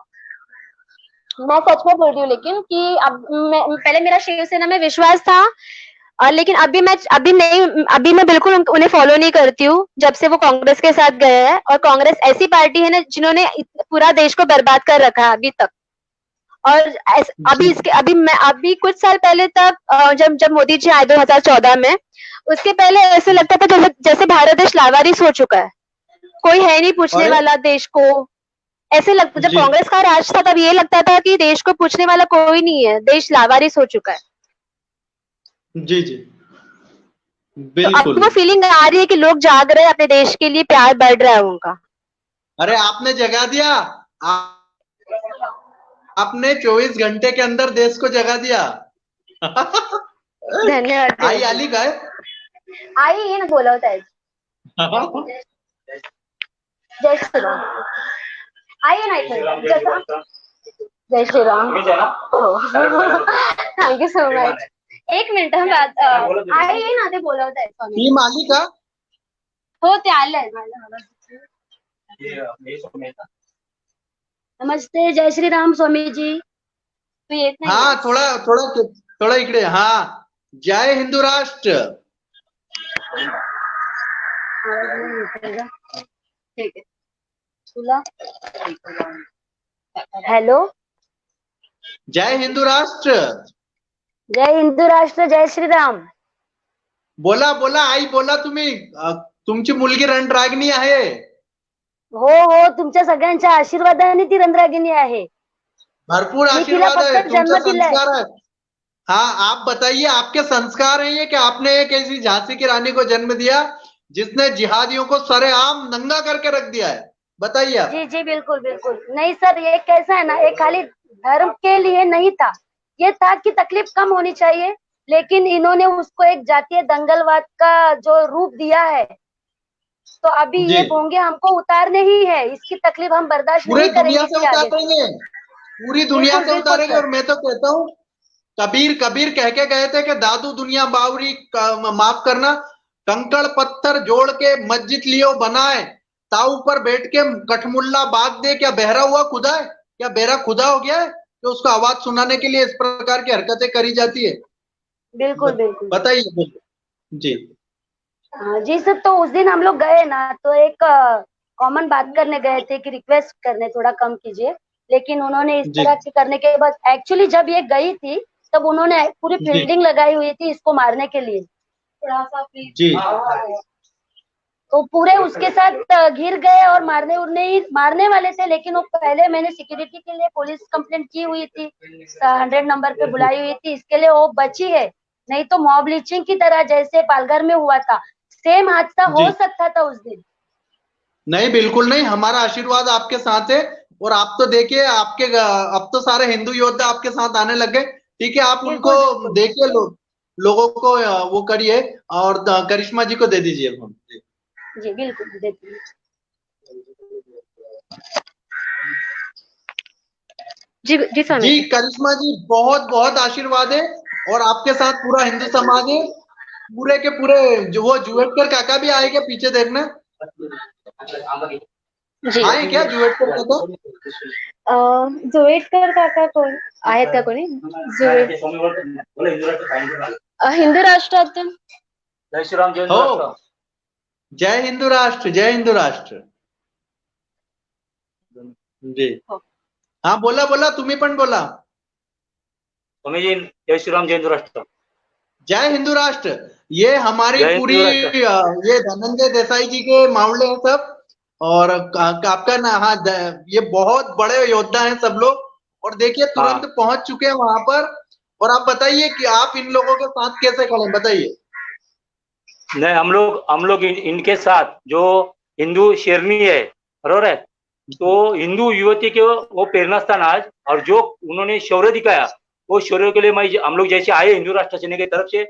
मैं सच में बोल रही हूँ, लेकिन कि अब पहले मेरा शिवसेना में विश्वास था, लेकिन अभी मैं बिल्कुल उन्हें फॉलो नहीं करती हूँ, जब से वो कांग्रेस के साथ गए हैं। और कांग्रेस ऐसी पार्टी है ना जिन्होंने पूरा देश को बर्बाद कर रखा है अभी तक। और जी अभी कुछ साल पहले तक, जब जब मोदी जी आए 2014 में, उसके पहले ऐसे लगता था जैसे जैसे भारत देश लावारिस हो चुका है, कोई है नहीं पूछने अरे वाला देश को। ऐसे लगता, जब जी कांग्रेस का राज था तब ये लगता था कि देश को पूछने वाला कोई नहीं है, देश लावारिस हो चुका है। जी जी तो अब बिल्कुल। वो फीलिंग आ रही है कि लोग जाग रहे हैं, अपने देश के लिए प्यार बढ़ रहा है उनका। अरे आपने जगा दिया। आपने 24 घंटे के अंदर देश को जगा दिया। धन्यवाद आई जी। आली काय? आई ये ना बोला होता है। जय श्री राम। आइए ना इधर, जय Shri Ram. Thank you so much. एक मिनिट, हम बात आइए ना, ते बोला होता है स्वामी। टीम आली का? हो, ते आलंय. नमस्ते, जय श्री राम स्वामी जी. तू येत नाहीये. हाँ, थोड़ा थोड़ा थोड़ा इकडे। हाँ, जय हिंदू राष्ट्र। ठीक आहे. तुला हेलो. जय हिंदू राष्ट्र। जय हिंदू राष्ट्र, जय श्री राम. बोला बोला आई, बोला तुम्ही. तुमची मुलगी रणरागिणी आहे. हो हो, तुमच्या सगळ्यांच्या आशीर्वादाने ती रणरागिणी आहे. भरपूर मी तिला आशीर्वाद फक्त है, जन्म तुमचा दिलाय. संस्कार है। हाँ, आप बताइए, आपके संस्कार है ये कि आपने एक ऐसी झांसी की रानी को जन्म दिया जिसने जिहादियों को सरेआम नंगा करके रख दिया है? बताइए आप। जी जी, बिल्कुल बिल्कुल नहीं सर, ये कैसा है ना, ये खाली धर्म के लिए नहीं था, ये था कि तकलीफ कम होनी चाहिए, लेकिन इन्होंने उसको एक जातीय दंगलवाद का जो रूप दिया है, तो अभी जी, ये भोंगे हमको उतारने ही है, इसकी तकलीफ हम बर्दाश्त पूरे नहीं दुनिया करेंगे से इसके आगे। उतारेंगे, पूरी दुनिया बिल्कुल से बिल्कुल उतारेंगे। सर। और मैं तो कहता हूँ, कबीर कबीर कह के गए थे कि दादू दुनिया बावरी, माफ करना, कंकड़ पत्थर जोड़ के मस्जिद लियो बनाए, ताऊ पर बैठ के कठमुल्ला बाग दे। क्या बहरा हुआ खुदा है? क्या बहरा खुदा हो गया है कि उसको आवाज सुनाने के लिए इस प्रकार की हरकतें करी जाती है? बिल्कुल बिल्कुल। बताइए, बोलिए। जी हाँ, जी सर, तो उस दिन हम लोग गए ना, तो एक कॉमन बात करने गए थे कि रिक्वेस्ट करने थोड़ा कम कीजिए, लेकिन उन्होंने इस जी तरह के करने के बाद, एक्चुअली जब ये गई थी तब उन्होंने पूरी जी फील्डिंग लगाई हुई थी इसको मारने के लिए, थोड़ा सा जी तो पूरे उसके साथ घिर गए और मारने वाले थे, लेकिन वो पहले मैंने सिक्योरिटी के लिए पुलिस कंप्लेंट की हुई थी, 100 नंबर पे बुलाई हुई थी, इसके लिए वो बची है। नहीं तो मॉब लिंचिंग की तरह जैसे पालघर में हुआ था, सेम हादसा हो जी सकता था उस दिन। नहीं, बिल्कुल नहीं, हमारा आशीर्वाद आपके साथ है। और आप तो देखिए, आपके अब तो सारे हिंदू योद्धा आपके साथ आने लग गए। ठीक है, आप उनको बिल्कुल बिल्कुल। देखिए, लोगों को वो करिए, और करिश्मा जी को दे दीजिए फोन। जी बिल्कुल देती हूँ। जी जी स्वामी जी जी। करिश्मा जी, बहुत बहुत आशीर्वाद है। और आपके साथ पूरा हिंदू समाज है, पूरे के पूरे। जो वो जुवेटकर काका भी आएंगे पीछे देखना। जी आए क्या जुवेटकर काका? जुवेटकर काका कौन आहेत का कोणी? हिंदू राष्ट्रात जय श्रीराम जय हो, राष्ट्र. जय हिंदू राष्ट्र, जय हिंदू राष्ट्र. जी हाँ, बोला बोला, तुम्ही पण बोला. स्वामीजी जय श्रीराम जय हिंदू राष्ट्र. जय हिंदू राष्ट्र. ये हमारी जय हिंदू पूरी राष्ट्र. ये धनंजय देसाई जी के मामले हैं सब. और आपका ना, हाँ, ये बहुत बड़े योद्धा हैं सब लोग. और देखिए तुरंत पहुंच चुके हैं वहां पर. और आप बताइए कि आप इन लोगों के साथ कैसे खड़े हैं, बताइए. नहीं, हम लोग इनके साथ जो हिंदू शेरनी है, बरोबर है, तो हिंदू युवती के वो प्रेरणा स्थान आज, और जो उन्होंने शौर्य दिखाया, वो शौर्य के लिए हम लोग जैसे आए हिंदू राष्ट्र सेना की तरफ से,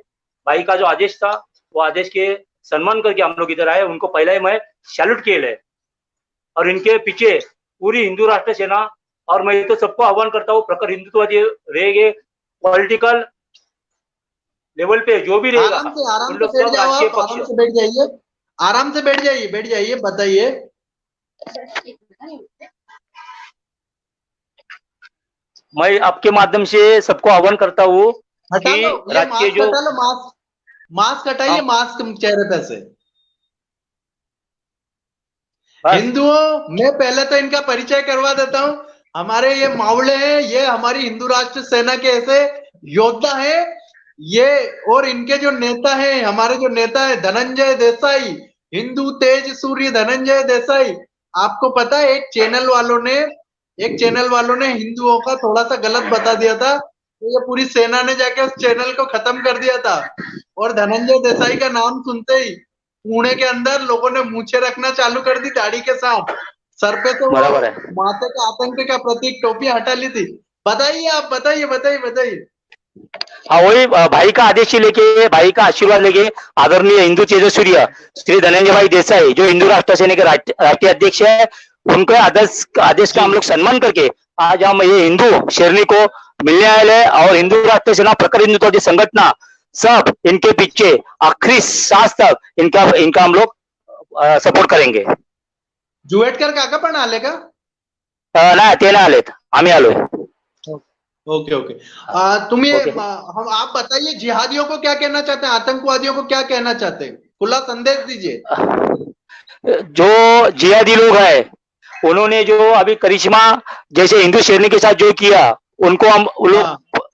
भाई का जो आदेश था वो आदेश के सम्मान करके हम लोग इधर आए. उनको पहला ही मैं सैल्यूट किए है. और इनके पीछे पूरी हिंदू राष्ट्र सेना. और मैं तो सबको आह्वान करता हूँ, प्रखर हिंदुत्ववादी रहेंगे, पॉलिटिकल लेवल पे जो भी रहेगा, आराम से बैठ जाओ आप, आराम से बैठ जाइए, आराम से बैठ जाइए, बताइए. मैं आपके माध्यम से सबको आह्वान करता हूँ हटा कि लो ये राजकीय मास्क, जो हटा लो मास्क, मास्क हटाइए, मास्क चेहरे पे से. हिंदुओं, मैं पहले तो इनका परिचय करवा देता हूं. हमारे ये मावड़े हैं, ये हमारी हिंदू राष्ट्र सेना के ऐसे योद्धा हैं ये. और इनके जो नेता हैं, हमारे जो नेता है धनंजय देसाई, हिंदू तेज सूर्य धनंजय देसाई. आपको पता है एक चैनल वालों ने हिंदुओं का थोड़ा सा गलत बता दिया था, तो ये पूरी सेना ने जाके उस चैनल को खत्म कर दिया था. और धनंजय देसाई का नाम सुनते ही पुणे के अंदर लोगों ने मूछे रखना चालू कर दी दाढ़ी के साथ. सर पे तो बराबर है. माता का आतंक का प्रतीक टोपी हटा ली थी. बताइए आप, बताइए. हाँ, वही भाई का आदेश लेके, भाई का आशीर्वाद लेके, आदरणीय हिंदू तेजसूर्य श्री धनंजय भाई देसाई जो हिंदू राष्ट्र सेना के राष्ट्रीय अध्यक्ष है, उनके आदेश का हम लोग सम्मान करके आज हम ये हिंदू शेरनी को मिलने आए हैं. और हिंदू राष्ट्र सेना, प्रखर हिंदुत्व संगठन, सब इनके पीछे आखिरी सांस तक इनका हम लोग सपोर्ट करेंगे. जुवेटकर काका पण आले का? नाही, ते नाही आलेत, आम्ही आलोय. ओके. तुम्हें हम आप बताइए, जिहादियों को क्या कहना चाहते हैं, आतंकवादियों को क्या कहना चाहते हैं, खुला संदेश दीजिए. जो जिहादी लोग हैं, उन्होंने जो अभी करिश्मा जैसे हिंदू शेरनी के साथ जो किया, उनको हम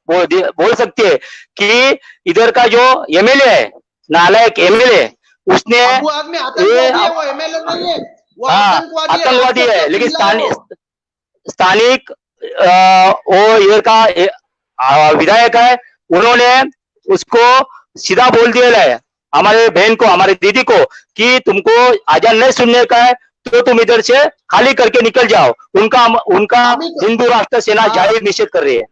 बोल सकते हैं कि इधर का जो एमएलए है, नालायक एमएलए, उसने वो आदमी आतंकवादी है, वो एमएलए नहीं है, वो आतंकवादी है. लेकिन स्थानिक वो इधर का विधायक है, उन्होंने उसको सीधा बोल दिया है, हमारे बहन को, हमारे दीदी को, कि तुमको आजान नहीं सुनने का है तो तुम इधर से खाली करके निकल जाओ. उनका हिंदू राष्ट्र सेना जाहीर निषेध कर रही है.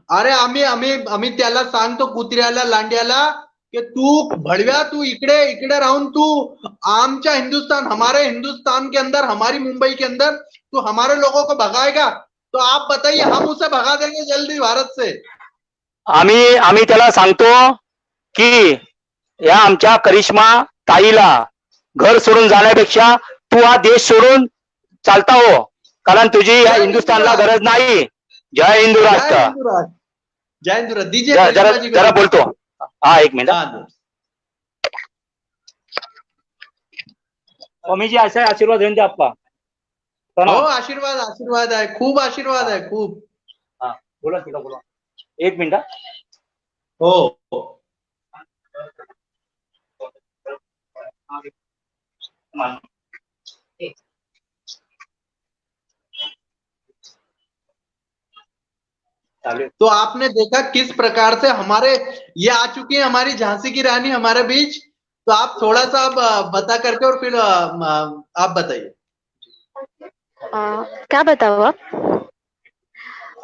अरे आम्ही त्याला सांगतो, कुत्र्याला, लांड्याला, कि तू भडव्या, तू इकडे राहून तू आमच्या हिंदुस्तान, हमारे हिंदुस्तान के अंदर, हमारी मुंबई के अंदर तू हमारे लोगों को भगाएगा, तो आप बताइए, हम उसे भगा देंगे जल्दी भारत से. आम्ही त्याला सांगतो की या आमच्या करिश्मा ताईला घर सोडून जाण्यापेक्षा तू हा देश सोडून चालता हो, कारण तुझी या हिंदुस्थानला गरज नाही. जय हिंदू राष्ट्र. जय हिंदू राष्ट्र दीजिए. जरा बोलतो. हाँ, एक मिनट. स्वामी जी ऐसा आशीर्वाद देंगे आपका. हो, आशीर्वाद आहे, खूप आशीर्वाद आहे, खूप. हाँ, बोला. एक मिनट. हो. तो आपने देखा किस प्रकार से हमारे ये आ चुकी है, हमारी झांसी की रानी हमारे बीच. तो आप थोड़ा सा अब बता करके और फिर आप बताइए. क्या बताओ आप?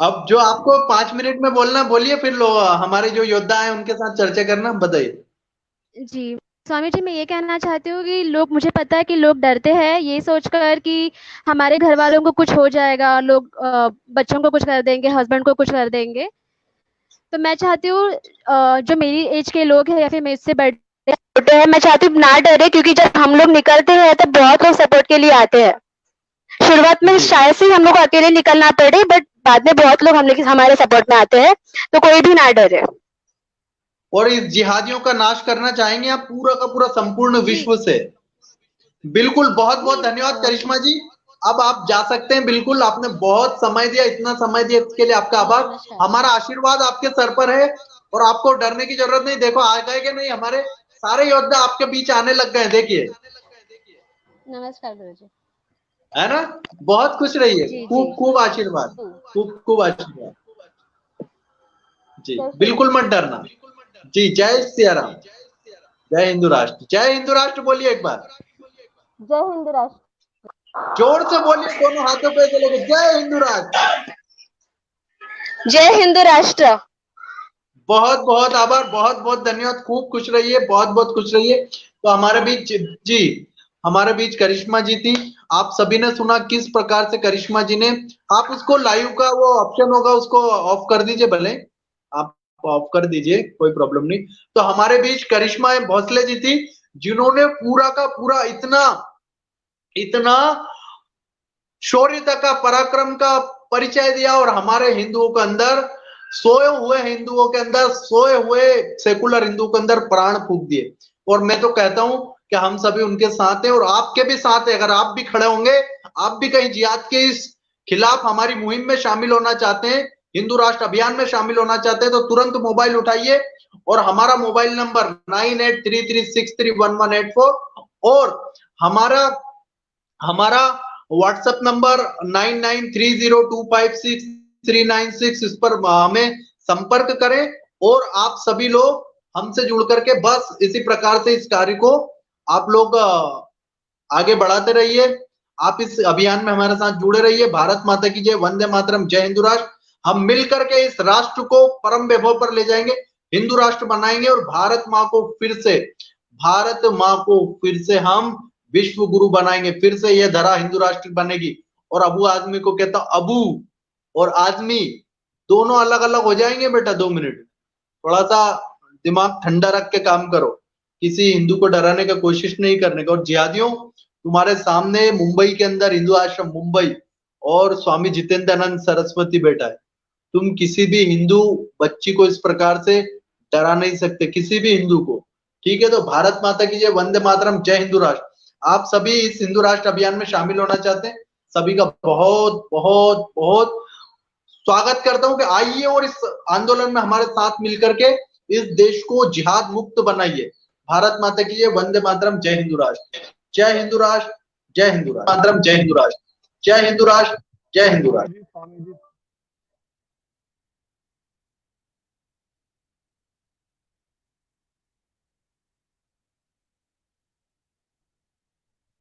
अब जो आपको 5 मिनट में बोलना बोलिए, फिर हमारे जो योद्धा हैं उनके साथ चर्चा करना, बताइए. जी स्वामी जी, मैं ये कहना चाहती हूँ कि मुझे पता है कि लोग डरते हैं ये सोचकर कि हमारे घर वालों को कुछ हो जाएगा, लोग बच्चों को कुछ कर देंगे, हस्बैंड को कुछ कर देंगे. तो मैं चाहती हूँ जो मेरी एज के लोग हैं या फिर मेरे से बड़े हैं, मैं चाहती हूँ ना डरे, क्योंकि जब हम लोग निकलते हैं तो बहुत लोग सपोर्ट के लिए आते हैं. शुरुआत में शायद से हम लोग को अकेले निकलना पड़े, बट बाद में बहुत लोग हम लोग हमारे सपोर्ट में आते हैं, तो कोई भी ना डरे। और इस जिहादियों का नाश करना चाहेंगे आप पूरा का पूरा संपूर्ण विश्व से। बिल्कुल, बहुत बहुत धन्यवाद करिश्मा जी। अब आप जा सकते हैं। बिल्कुल, आपने बहुत समय दिया, इतना समय दिया इसके लिए आपका आभार। हमारा आशीर्वाद आपके सर पर है और आपको डरने की जरूरत नहीं। देखो आ गए कि नहीं, हमारे सारे योद्धा आपके बीच आने लग गए हैं, देखिए। नमस्कार गुरुजी। है ना, बहुत खुश रहिए। जी, खूब जी। खूब आशीर्वाद, खूब खूब आशीर्वाद जी। बिल्कुल मत डरना जी। जय सिया राम, जय हिंदू राष्ट्र। जय हिंदू राष्ट्र बोलिए एक बार, जय हिंद राष्ट्र। जोर से बोलिए, दोनों हाथों पे चलेंगे। जय हिंदू राष्ट्र, जय हिंद राष्ट्र। बहुत बहुत आभार, बहुत बहुत धन्यवाद। खूब खुश रहिए, बहुत बहुत खुश रहिए। तो हमारे बीच जी, हमारे बीच करिश्मा जी थी। आप सभी ने सुना किस प्रकार से करिश्मा जी ने, आप उसको लाइव का वो ऑप्शन होगा उसको ऑफ कर दीजिए, भले आप ऑफ कर दीजिए, कोई प्रॉब्लम नहीं। तो हमारे बीच करिश्मा भोसले जी थी, जिन्होंने पूरा का पूरा इतना इतना शौर्यता का, पराक्रम का परिचय दिया और हमारे हिंदुओं के अंदर, सोए हुए हिंदुओं के अंदर, सोए हुए सेकुलर हिंदुओं के अंदर प्राण फूंक दिए। और मैं तो कहता हूं कि हम सभी उनके साथ हैं और आपके भी साथ है। अगर आप भी खड़े होंगे, आप भी कहीं जिहाद के इस खिलाफ हमारी मुहिम में शामिल होना चाहते हैं, हिंदू राष्ट्र अभियान में शामिल होना चाहते हैं, तो तुरंत मोबाइल उठाइए और हमारा मोबाइल नंबर 9833631184 और हमारा हमारा व्हाट्सएप नंबर 9930256396, इस पर हमें संपर्क करें और आप सभी लोग हमसे जुड़ करके बस इसी प्रकार से इस कार्य को आप लोग आगे बढ़ाते रहिए। आप इस अभियान में हमारे साथ जुड़े रहिए। भारत माता की जय, वंदे मातरम, जय हिंदू राष्ट्र। हम मिलकर के इस राष्ट्र को परम वैभव पर ले जाएंगे, हिंदू राष्ट्र बनाएंगे और भारत माँ को फिर से हम विश्व गुरु बनाएंगे। फिर से यह धरा हिंदू राष्ट्र बनेगी। और अबू आदमी को कहता हूं, अबू और आदमी दोनों अलग अलग हो जाएंगे बेटा। 2 मिनट थोड़ा सा दिमाग ठंडा रख के काम करो, किसी हिंदू को डराने का कोशिश नहीं करने का। और जिहादियों, तुम्हारे सामने मुंबई के अंदर हिंदू आश्रम मुंबई और स्वामी जितेंद्रानंद सरस्वती बैठा है। तुम किसी भी हिंदू बच्ची को इस प्रकार से डरा नहीं सकते, किसी भी हिंदू को। ठीक है, तो भारत माता की जय, वंदे मातरम, जय हिंदू राष्ट्र। आप सभी इस हिंदू राष्ट्र अभियान में शामिल होना चाहते हैं, सभी का बहुत बहुत बहुत स्वागत करता हूं कि आइए और इस आंदोलन में हमारे साथ मिलकर के इस देश को जिहाद मुक्त बनाइए। भारत माता की जय, वंदे मातरम, जय हिंदू राष्ट्र। जय हिंदू राष्ट्र, जय हिंदू राष्ट्र, मातरम, जय हिंदू राष्ट्र, जय हिंदू राष्ट्र, जय हिंदू राष्ट्र।